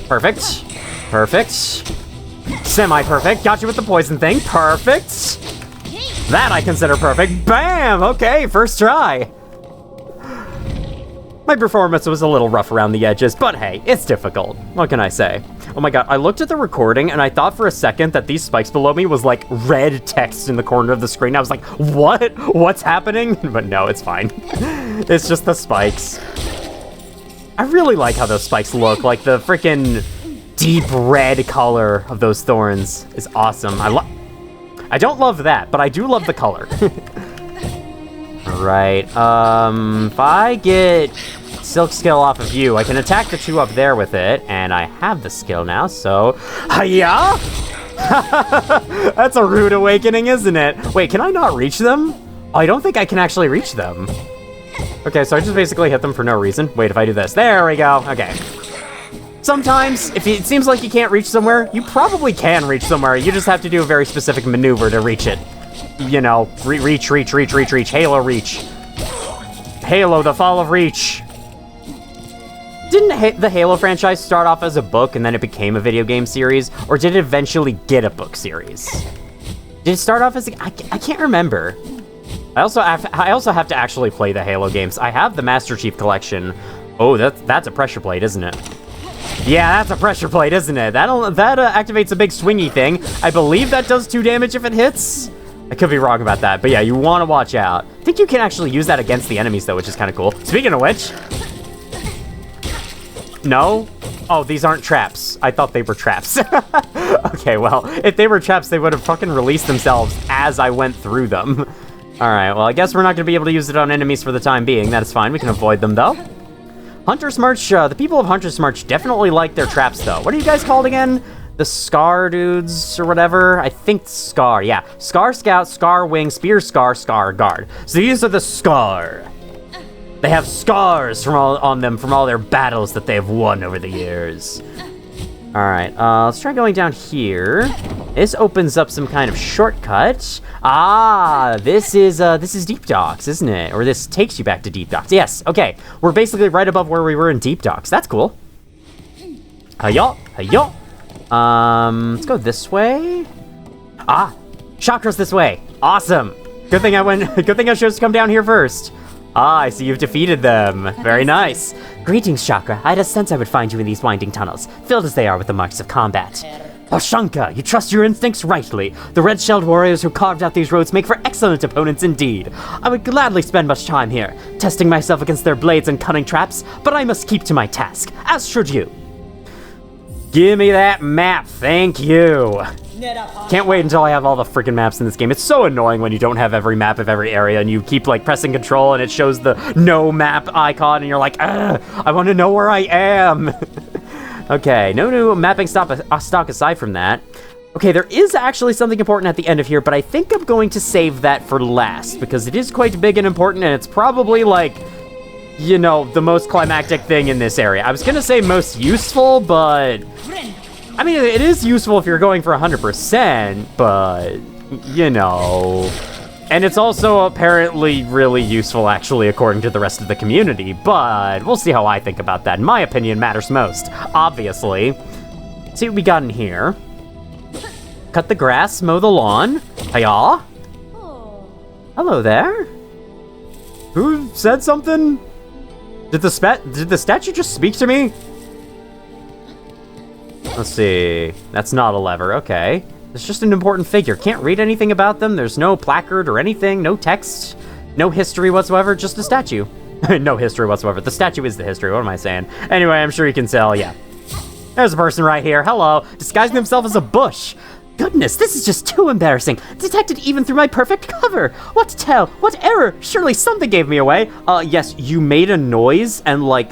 Perfect. Semi-perfect. Got you with the poison thing. Perfect. That I consider perfect. Bam! Okay, first try. My performance was a little rough around the edges, but hey, it's difficult. What can I say? Oh my God, I looked at the recording and I thought for a second that these spikes below me was like red text in the corner of the screen. I was like, what? What's happening? But no, it's fine. It's just the spikes. I really like how those spikes look. Like the freaking deep red color of those thorns is awesome. I don't love that, but I do love the color. Right, if I get silk skill off of you, I can attack the 2 up there with it, and I have the skill now, so... Hiya! That's a rude awakening, isn't it? Wait, can I not reach them? Oh, I don't think I can actually reach them. Okay, so I just basically hit them for no reason. Wait, if I do this. There we go. Okay. Sometimes, if it seems like you can't reach somewhere, you probably can reach somewhere. You just have to do a very specific maneuver to reach it. You know, reach, Halo reach. Halo, the fall of Reach. Didn't the Halo franchise start off as a book and then it became a video game series? Or did it eventually get a book series? Did it start off as I can't remember. I also have to actually play the Halo games. I have the Master Chief Collection. Oh, that's a pressure plate, isn't it? Yeah, that's a pressure plate, isn't it? That activates a big swingy thing. I believe that does 2 damage if it hits. I could be wrong about that, but yeah, you want to watch out. I think you can actually use that against the enemies, though, which is kind of cool. Speaking of which... No? Oh, these aren't traps. I thought they were traps. Okay, well, if they were traps, they would have fucking released themselves as I went through them. Alright, well, I guess we're not going to be able to use it on enemies for the time being. That is fine. We can avoid them, though. Hunter's March, the people of Hunter's March definitely like their traps, though. What are you guys called again? The Scar dudes, or whatever? I think Scar, yeah. Scar Scout, Scar Wing, Spear Scar, Scar Guard. So these are the Scar. They have scars on them from all their battles that they have won over the years. Alright, let's try going down here. This opens up some kind of shortcut. Ah, this is Deep Docks, isn't it? Or this takes you back to Deep Docks. Yes, okay. We're basically right above where we were in Deep Docks. That's cool. Hi-yo, hi-yo. Let's go this way. Ah, Chakra's this way. Awesome. Good thing I chose to come down here first. Ah, I see you've defeated them. Very nice. Greetings, Chakra. I had a sense I would find you in these winding tunnels, filled as they are with the marks of combat. Pashanka, you trust your instincts rightly. The red-shelled warriors who carved out these roads make for excellent opponents indeed. I would gladly spend much time here, testing myself against their blades and cunning traps, but I must keep to my task, as should you. Give me that map, thank you. Can't wait until I have all the freaking maps in this game. It's so annoying when you don't have every map of every area and you keep like pressing control and it shows the no map icon and you're like, I want to know where I am. Okay, no new mapping stock aside from that. Okay, there is actually something important at the end of here, but I think I'm going to save that for last because it is quite big and important and it's probably like, you know, the most climactic thing in this area. I was gonna say most useful, but I mean, it is useful if you're going for 100%, but, you know. And it's also apparently really useful, actually, according to the rest of the community, but we'll see how I think about that. In my opinion, matters most, obviously. Let's see what we got in here. Cut the grass, mow the lawn. Hiya. Hello there. Who said something? Did the statue just speak to me? Let's see. That's not a lever. Okay. It's just an important figure. Can't read anything about them. There's no placard or anything. No text. No history whatsoever. Just a statue. No history whatsoever. The statue is the history. What am I saying? Anyway, I'm sure you can tell. Yeah. There's a person right here. Hello. Disguising himself as a bush. Goodness, this is just too embarrassing. Detected even through my perfect cover. What to tell? What error? Surely something gave me away. Yes, you made a noise and, like,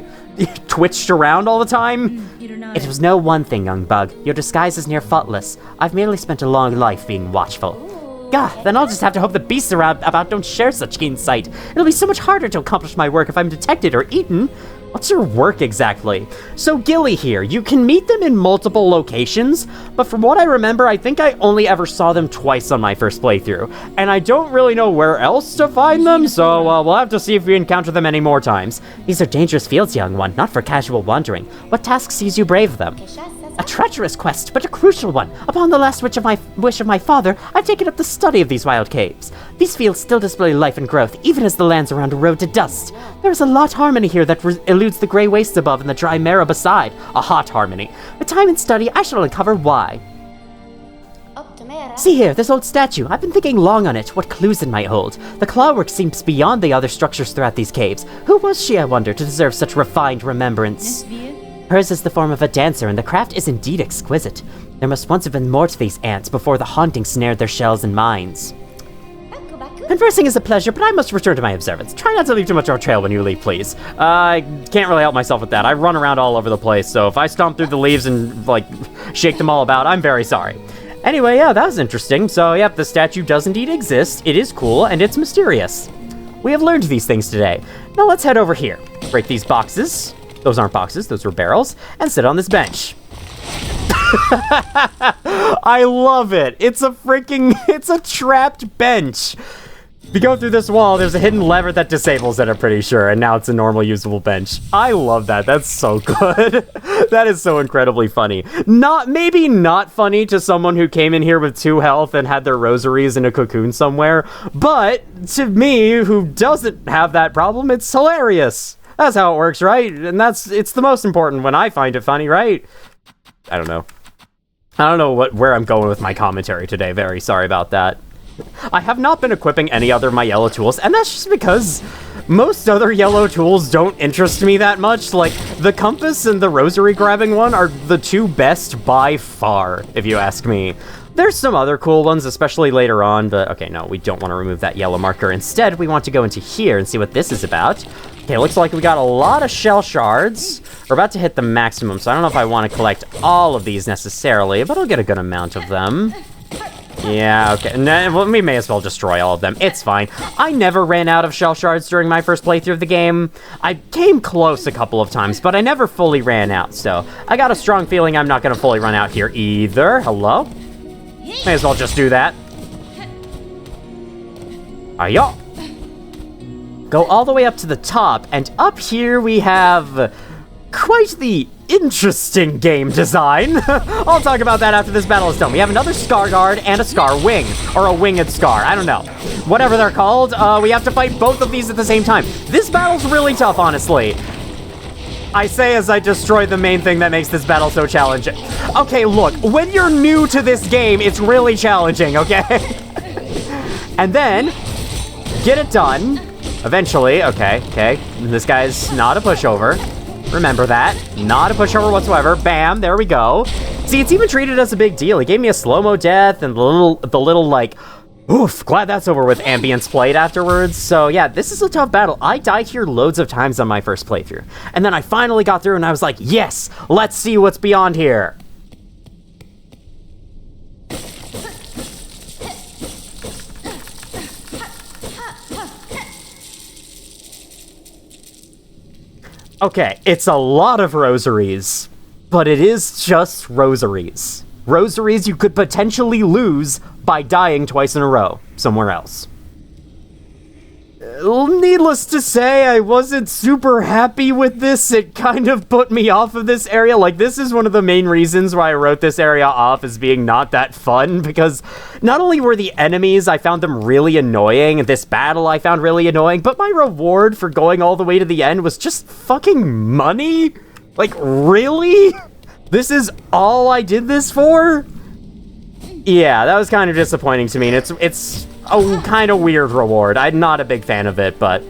twitched around all the time. It was no one thing, young bug. Your disguise is near faultless. I've merely spent a long life being watchful. Gah, then I'll just have to hope the beasts around about don't share such keen sight. It'll be so much harder to accomplish my work if I'm detected or eaten. What's your work exactly? So Gilly here, you can meet them in multiple locations, but from what I remember, I think I only ever saw them twice on my first playthrough, and I don't really know where else to find them, so we'll have to see if we encounter them any more times. These are dangerous fields, young one, not for casual wandering. What task sees you brave them? A treacherous quest, but a crucial one. Upon the last wish of my father, I've taken up the study of these wild caves. These fields still display life and growth, even as the lands around erode to dust. There is a lot harmony here that eludes the grey wastes above and the dry marrow beside. A hot harmony. With time and study, I shall uncover why. See here, this old statue. I've been thinking long on it. What clues it might hold. The clawwork seems beyond the other structures throughout these caves. Who was she, I wonder, to deserve such refined remembrance? Hers is the form of a dancer, and the craft is indeed exquisite. There must once have been more to these ants before the haunting snared their shells and minds. Conversing is a pleasure, but I must return to my observance. Try not to leave too much of a trail when you leave, please. I can't really help myself with that. I run around all over the place, so if I stomp through the leaves and, like, shake them all about, I'm very sorry. Anyway, yeah, that was interesting. So, yep, the statue does indeed exist. It is cool, and it's mysterious. We have learned these things today. Now let's head over here. Break these boxes. Those aren't boxes, those were barrels. And sit on this bench. I love it. It's a trapped bench. If you go through this wall, there's a hidden lever that disables it, I'm pretty sure, and now it's a normal usable bench. I love that. That's so good. That is so incredibly funny. Maybe not funny to someone who came in here with 2 health and had their rosaries in a cocoon somewhere, but to me, who doesn't have that problem, it's hilarious. That's how it works, right? And it's the most important when I find it funny, right? I don't know where I'm going with my commentary today. Very sorry about that. I have not been equipping any other of my yellow tools, and that's just because most other yellow tools don't interest me that much. Like, the compass and the rosary grabbing one are the 2 best by far, if you ask me. There's some other cool ones, especially later on, but okay, no, we don't want to remove that yellow marker. Instead, we want to go into here and see what this is about. Okay, looks like we got a lot of shell shards. We're about to hit the maximum, so I don't know if I want to collect all of these necessarily, but I'll get a good amount of them. Yeah, okay. Well, we may as well destroy all of them. It's fine. I never ran out of shell shards during my first playthrough of the game. I came close a couple of times, but I never fully ran out, so I got a strong feeling I'm not going to fully run out here either. Hello? May as well just do that. Ayo. Go all the way up to the top, and up here we have quite the interesting game design. I'll talk about that after this battle is done. We have another Scar Guard and a Scar Wing, or a Winged Scar, I don't know. Whatever they're called, we have to fight both of these at the same time. This battle's really tough, honestly. I say as I destroy the main thing that makes this battle so challenging. Okay, look, when you're new to this game, it's really challenging, okay? And then, get it done. Eventually, okay. This guy's not a pushover. Remember that. Not a pushover whatsoever. Bam, there we go. See, it's even treated as a big deal. He gave me a slow-mo death and the little like, oof, glad that's over with ambience played afterwards. So yeah, this is a tough battle. I died here loads of times on my first playthrough. And then I finally got through and I was like, yes, let's see what's beyond here. Okay, it's a lot of rosaries, but it is just rosaries. Rosaries you could potentially lose by dying twice in a row somewhere else. Needless to say, I wasn't super happy with this. It kind of put me off of this area. Like, this is one of the main reasons why I wrote this area off as being not that fun, because not only were the enemies, I found them really annoying, this battle I found really annoying, but my reward for going all the way to the end was just fucking money? Like, really? This is all I did this for? Yeah, that was kind of disappointing to me, and it's a kind of weird reward. I'm not a big fan of it, but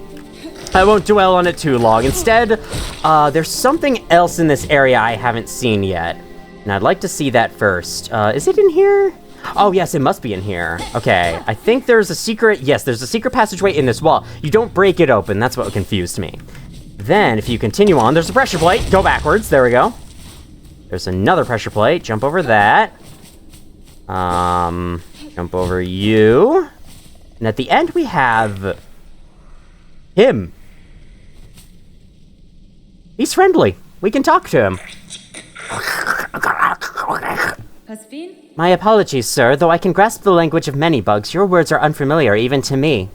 I won't dwell on it too long. Instead, there's something else in this area I haven't seen yet, and I'd like to see that first. Is it in here? Oh, yes, it must be in here. Okay, I think there's a secret... Yes, there's a secret passageway in this wall. You don't break it open. That's what confused me. Then, if you continue on, there's a pressure plate. Go backwards. There we go. There's another pressure plate. Jump over that. Jump over you. And at the end, we have him. He's friendly. We can talk to him. My apologies, sir. Though I can grasp the language of many bugs, your words are unfamiliar even to me.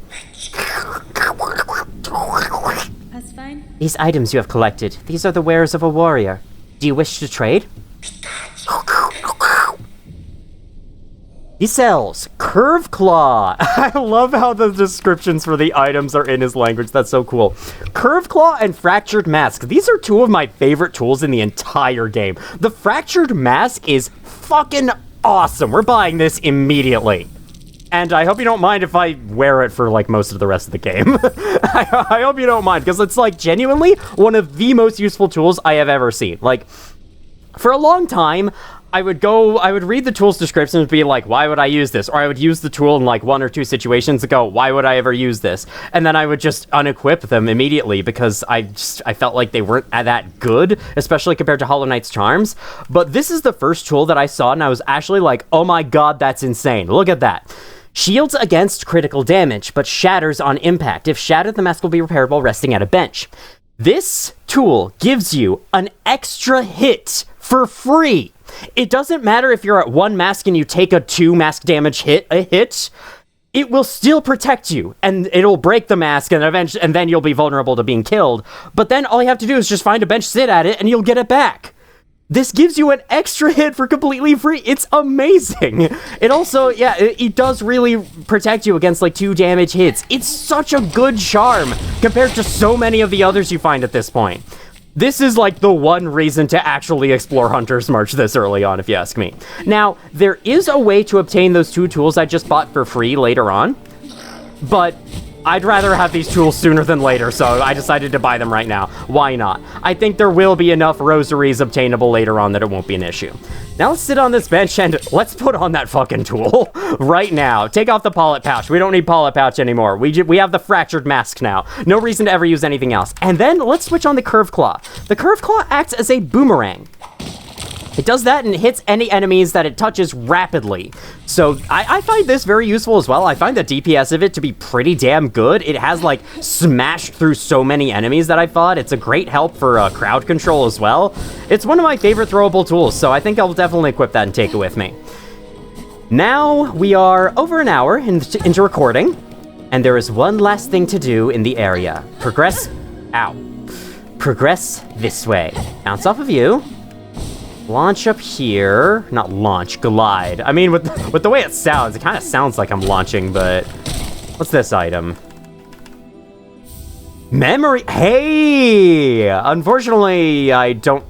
These items you have collected, these are the wares of a warrior. Do you wish to trade? He sells Curve Claw. I love how the descriptions for the items are in his language. That's so cool. Curve Claw and Fractured Mask. These are 2 of my favorite tools in the entire game. The Fractured Mask is fucking awesome. We're buying this immediately. And I hope you don't mind if I wear it for, like, most of the rest of the game. I hope you don't mind, because it's, like, genuinely one of the most useful tools I have ever seen. Like, for a long time, I would read the tool's description and be like, why would I use this? Or I would use the tool in like 1 or 2 situations and go, why would I ever use this? And then I would just unequip them immediately because I felt like they weren't that good, especially compared to Hollow Knight's charms. But this is the first tool that I saw and I was actually like, oh my god, that's insane. Look at that. Shields against critical damage, but shatters on impact. If shattered, the mask will be repaired while resting at a bench. This tool gives you an extra hit for free. It doesn't matter if you're at 1 mask and you take a 2 mask damage hit, it will still protect you, and it'll break the mask, and then you'll be vulnerable to being killed. But then all you have to do is just find a bench, sit at it, and you'll get it back. This gives you an extra hit for completely free. It's amazing. It also, yeah, it does really protect you against like 2 damage hits. It's such a good charm compared to so many of the others you find at this point. This is like the one reason to actually explore Hunter's March this early on, if you ask me. Now, there is a way to obtain those 2 tools I just bought for free later on, but I'd rather have these tools sooner than later, so I decided to buy them right now. Why not? I think there will be enough rosaries obtainable later on that it won't be an issue. Now let's sit on this bench and let's put on that fucking tool right now. Take off the Pollet Pouch. We don't need Pollet Pouch anymore. We have the Fractured Mask now. No reason to ever use anything else. And then let's switch on the Curved Claw. The Curved Claw acts as a boomerang. It does that and it hits any enemies that it touches rapidly. So I find this very useful as well. I find the DPS of it to be pretty damn good. It has like smashed through so many enemies that I fought. It's a great help for crowd control as well. It's one of my favorite throwable tools, so I think I'll definitely equip that and take it with me. Now we are over an hour into recording, and there is one last thing to do in the area. Progress this way. Bounce off of you. Launch up here. Not launch, glide. I mean, with the way it sounds, it kind of sounds like I'm launching, but... What's this item? Memory... Hey! Unfortunately, I don't...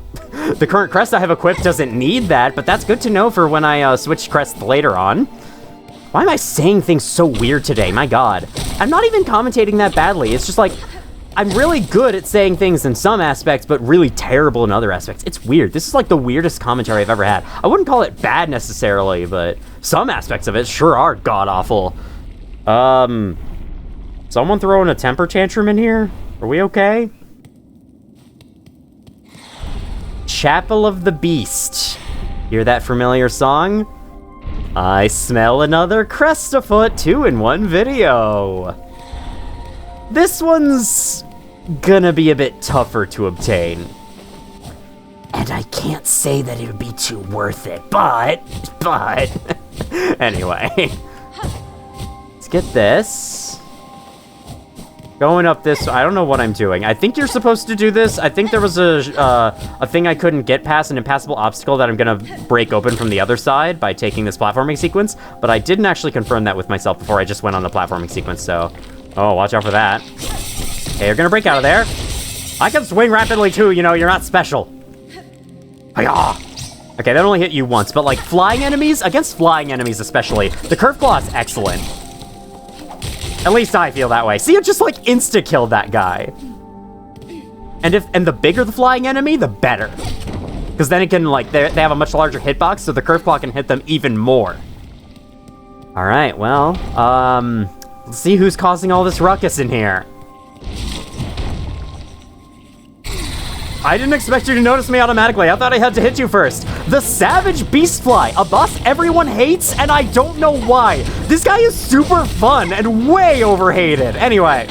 The current crest I have equipped doesn't need that, but that's good to know for when I switch crest later on. Why am I saying things so weird today? My god. I'm not even commentating that badly. It's just like... I'm really good at saying things in some aspects, but really terrible in other aspects. It's weird. This is like the weirdest commentary I've ever had. I wouldn't call it bad necessarily, but some aspects of it sure are god-awful. Someone throwing a temper tantrum in here? Are we okay? Chapel of the Beast. Hear that familiar song? I smell another crest afoot, 2 in 1 video. This one's gonna be a bit tougher to obtain. And I can't say that it would be too worth it, but... Anyway. Let's get this. Going up this... I don't know what I'm doing. I think you're supposed to do this. I think there was a thing I couldn't get past, an impassable obstacle that I'm gonna break open from the other side by taking this platforming sequence, but I didn't actually confirm that with myself before I just went on the platforming sequence, so... Oh, watch out for that. Okay, you're gonna break out of there. I can swing rapidly too, you know, you're not special. Hi-yah! Okay, that only hit you once, but like flying enemies, against flying enemies especially, the Curved Claw is excellent. At least I feel that way. See, it just like insta-killed that guy. And the bigger the flying enemy, the better. Because then it can like, they have a much larger hitbox, so the Curved Claw can hit them even more. Alright, well, let's see who's causing all this ruckus in here. I didn't expect you to notice me automatically. I thought I had to hit you first. The Savage Beastfly, a boss everyone hates, and I don't know why. This guy is super fun and way overhated. Anyway,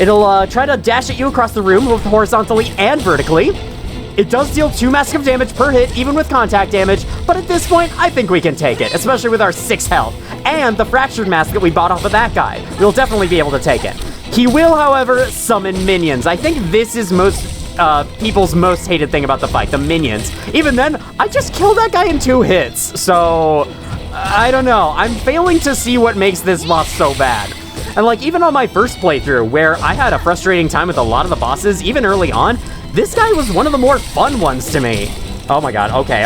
it'll try to dash at you across the room, both horizontally and vertically. It does deal 2 massive damage per hit, even with contact damage, but at this point, I think we can take it, especially with our 6 health, and the Fractured Mask that we bought off of that guy. We'll definitely be able to take it. He will, however, summon minions. I think this is people's most hated thing about the fight, the minions. Even then, I just killed that guy in 2 hits, so... I don't know. I'm failing to see what makes this boss so bad. And like, even on my first playthrough, where I had a frustrating time with a lot of the bosses, even early on, this guy was one of the more fun ones to me. Oh my god, okay,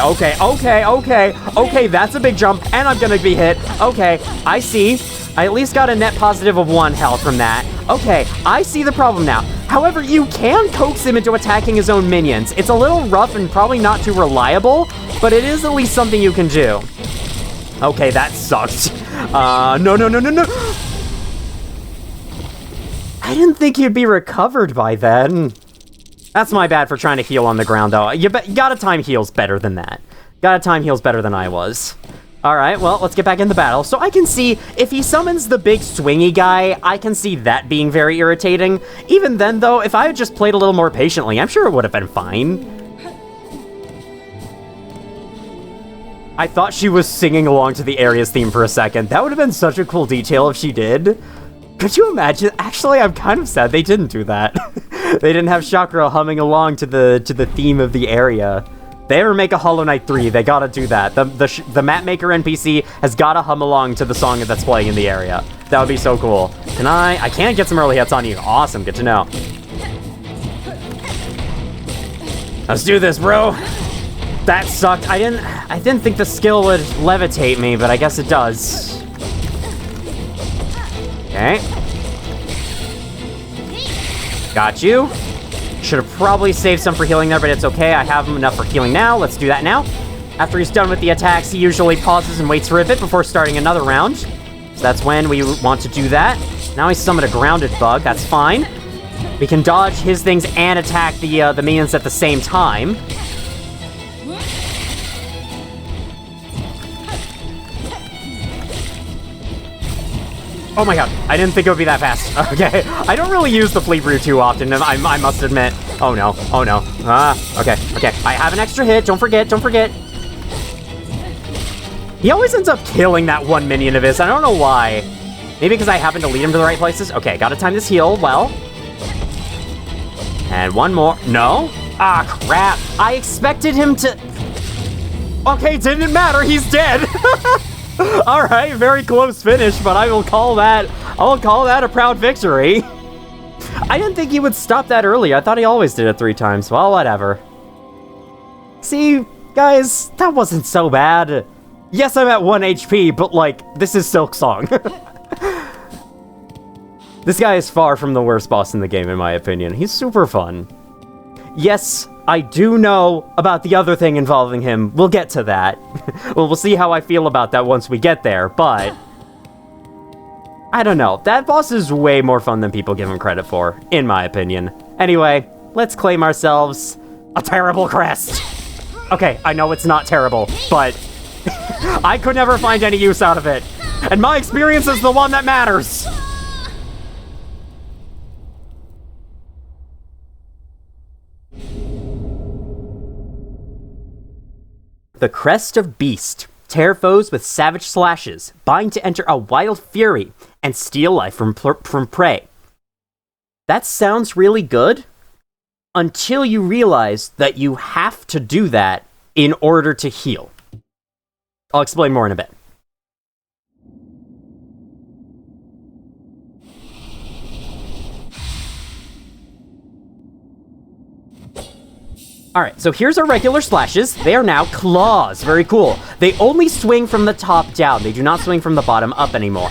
that's a big jump, and I'm gonna be hit. Okay, I see. I at least got a net positive of 1 health from that. Okay, I see the problem now. However, you can coax him into attacking his own minions. It's a little rough and probably not too reliable, but it is at least something you can do. Okay, that sucked. No. I didn't think you'd be recovered by then. That's my bad for trying to heal on the ground, though. You gotta time heals better than that. Gotta time heals better than I was. Alright, well, let's get back in the battle. So I can see, if he summons the big swingy guy, I can see that being very irritating. Even then, though, if I had just played a little more patiently, I'm sure it would have been fine. I thought she was singing along to the area's theme for a second. That would have been such a cool detail if she did. Could you imagine? Actually, I'm kind of sad they didn't do that. They didn't have Chakra humming along to the theme of the area. They ever make a Hollow Knight 3, they gotta do that. The map maker NPC has gotta hum along to the song that's playing in the area. That would be so cool. Can I can't get some early hits on you. Awesome, good to know. Let's do this, bro. That sucked. I didn't think the skill would levitate me, but I guess it does. Okay. Got you. Should have probably saved some for healing there, but it's okay. I have enough for healing now. Let's do that now. After he's done with the attacks, he usually pauses and waits for a bit before starting another round. So that's when we want to do that. Now he's summoned a grounded bug. That's fine. We can dodge his things and attack the minions at the same time. Oh my god, I didn't think it would be that fast. Okay, I don't really use the Fleet Brew too often, I must admit. Oh no, oh no. Okay. I have an extra hit, don't forget. He always ends up killing that one minion of his, I don't know why. Maybe because I happen to lead him to the right places? Okay, gotta time this heal well. And one more, no? Ah, crap, I expected him to... Okay, didn't matter, he's dead! All right, very close finish, but I will call that a proud victory. I didn't think he would stop that early. I thought he always did it 3 times. Well, whatever. See, guys, that wasn't so bad. Yes, I'm at 1 HP, but like, this is Silksong. This guy is far from the worst boss in the game, in my opinion. He's super fun. Yes, I do know about the other thing involving him. We'll get to that. Well, we'll see how I feel about that once we get there, but... I don't know. That boss is way more fun than people give him credit for, in my opinion. Anyway, let's claim ourselves a terrible Crest. Okay, I know it's not terrible, but... I could never find any use out of it. And my experience is the one that matters. The Crest of Beast. Tear foes with savage slashes, bind to enter a wild fury, and steal life from prey. That sounds really good, until you realize that you have to do that in order to heal. I'll explain more in a bit. Alright, so here's our regular slashes. They are now claws. Very cool. They only swing from the top down. They do not swing from the bottom up anymore.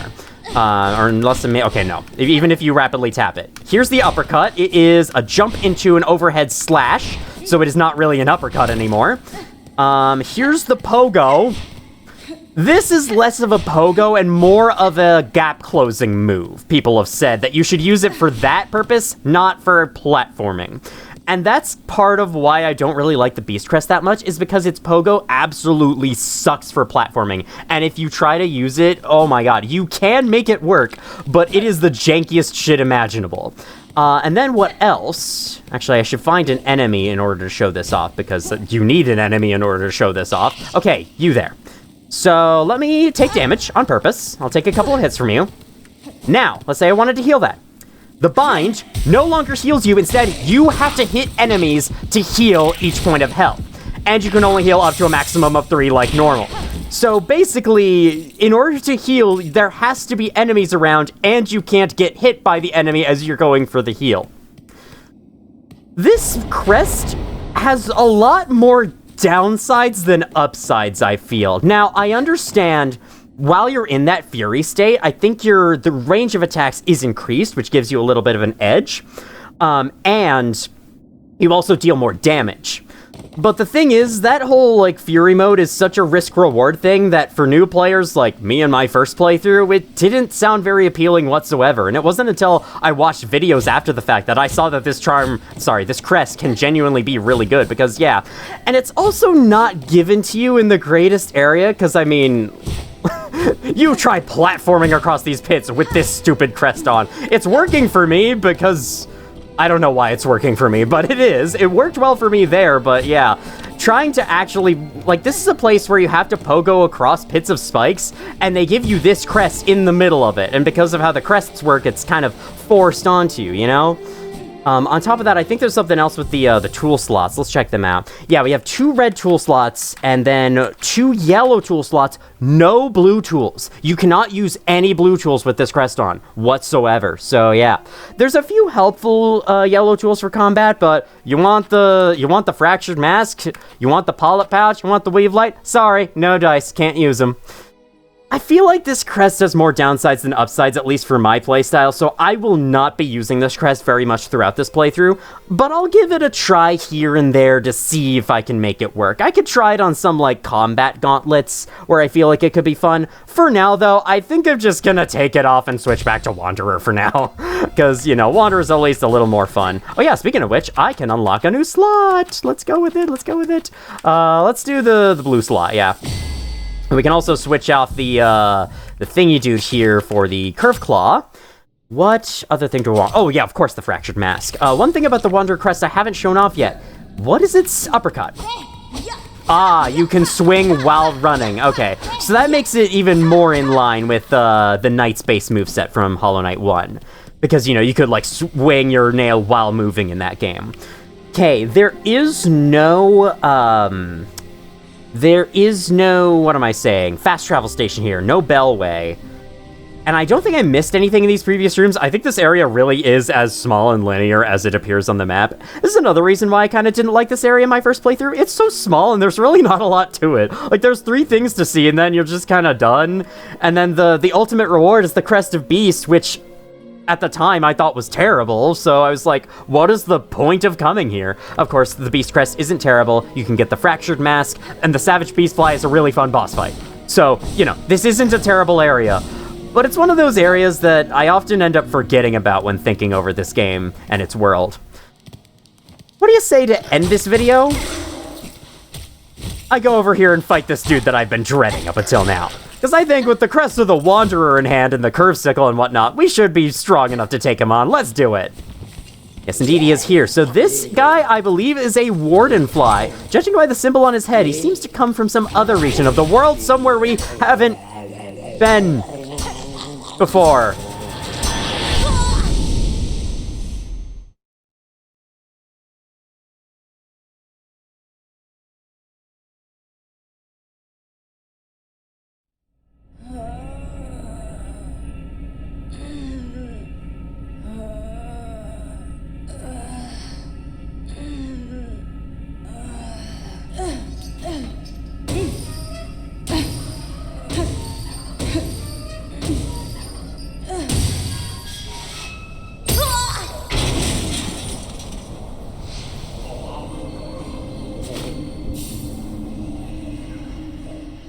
Or unless okay, no. Even if you rapidly tap it. Here's the uppercut. It is a jump into an overhead slash, so it is not really an uppercut anymore. Here's the pogo. This is less of a pogo and more of a gap-closing move. People have said that you should use it for that purpose, not for platforming. And that's part of why I don't really like the Beast Crest that much, is because its pogo absolutely sucks for platforming. And if you try to use it, oh my god, you can make it work, but it is the jankiest shit imaginable. And then what else? Actually, I should find an enemy in order to show this off, because you need an enemy in order to show this off. Okay, you there. So let me take damage on purpose. I'll take a couple of hits from you. Now, let's say I wanted to heal that. The bind no longer heals you. Instead, you have to hit enemies to heal each point of health. And you can only heal up to a maximum of 3 like normal. So basically, in order to heal, there has to be enemies around, and you can't get hit by the enemy as you're going for the heal. This Crest has a lot more downsides than upsides, I feel. Now, I understand... While you're in that Fury state, I think the range of attacks is increased, which gives you a little bit of an edge. And you also deal more damage. But the thing is, that whole, like, Fury mode is such a risk-reward thing that for new players like me in my first playthrough, it didn't sound very appealing whatsoever. And it wasn't until I watched videos after the fact that I saw that this crest can genuinely be really good, because, yeah. And it's also not given to you in the greatest area, because, I mean... you try platforming across these pits with this stupid crest on. It's working for me because... I don't know why it's working for me, but it is. It worked well for me there, but yeah. Trying to actually... Like, this is a place where you have to pogo across pits of spikes, and they give you this crest in the middle of it. And because of how the crests work, it's kind of forced onto you, you know? On top of that, I think there's something else with the tool slots. Let's check them out. Yeah, we have 2 red tool slots, and then 2 yellow tool slots, no blue tools. You cannot use any blue tools with this crest on whatsoever. So yeah, there's a few helpful yellow tools for combat, but you want the fractured mask, you want the polyp pouch, you want the weave light. Sorry, no dice, can't use them. I feel like this crest has more downsides than upsides, at least for my playstyle, so I will not be using this crest very much throughout this playthrough, but I'll give it a try here and there to see if I can make it work. I could try it on some, like, combat gauntlets, where I feel like it could be fun. For now, though, I think I'm just gonna take it off and switch back to Wanderer for now, because, you know, Wanderer's at least a little more fun. Oh yeah, speaking of which, I can unlock a new slot! Let's go with it, let's go with it. Let's do the blue slot, yeah. We can also switch out the thingy dude here for the Curve Claw. What other thing do we want? Oh yeah, of course, the Fractured Mask. One thing about the Wanderer Crest I haven't shown off yet. What is its uppercut? Ah, you can swing while running. Okay, so that makes it even more in line with the Knight's base moveset from Hollow Knight 1. Because, you know, you could, like, swing your nail while moving in that game. Okay, there is no, what am I saying? Fast travel station here, no bellway. And I don't think I missed anything in these previous rooms. I think this area really is as small and linear as it appears on the map. This is another reason why I kind of didn't like this area in my first playthrough. It's so small and there's really not a lot to it. Like, there's 3 things to see and then you're just kind of done. And then the ultimate reward is the Crest of Beast, which... at the time, I thought was terrible, so I was like, what is the point of coming here? Of course, the Beast Crest isn't terrible, you can get the Fractured Mask, and the Savage Beastfly is a really fun boss fight. So, you know, this isn't a terrible area, but it's one of those areas that I often end up forgetting about when thinking over this game and its world. What do you say to end this video? I go over here and fight this dude that I've been dreading up until now. Because I think with the Crest of the Wanderer in hand and the Curve Sickle and whatnot, we should be strong enough to take him on. Let's do it. Yes, indeed, he is here. So this guy, I believe, is a Warden Fly. Judging by the symbol on his head, he seems to come from some other region of the world, somewhere we haven't been before.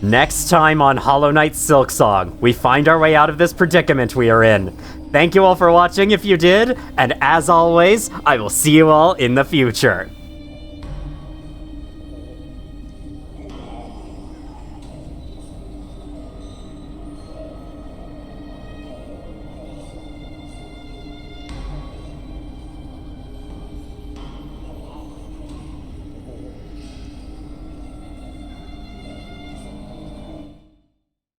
Next time on Hollow Knight Silksong, we find our way out of this predicament we are in. Thank you all for watching if you did, and as always, I will see you all in the future.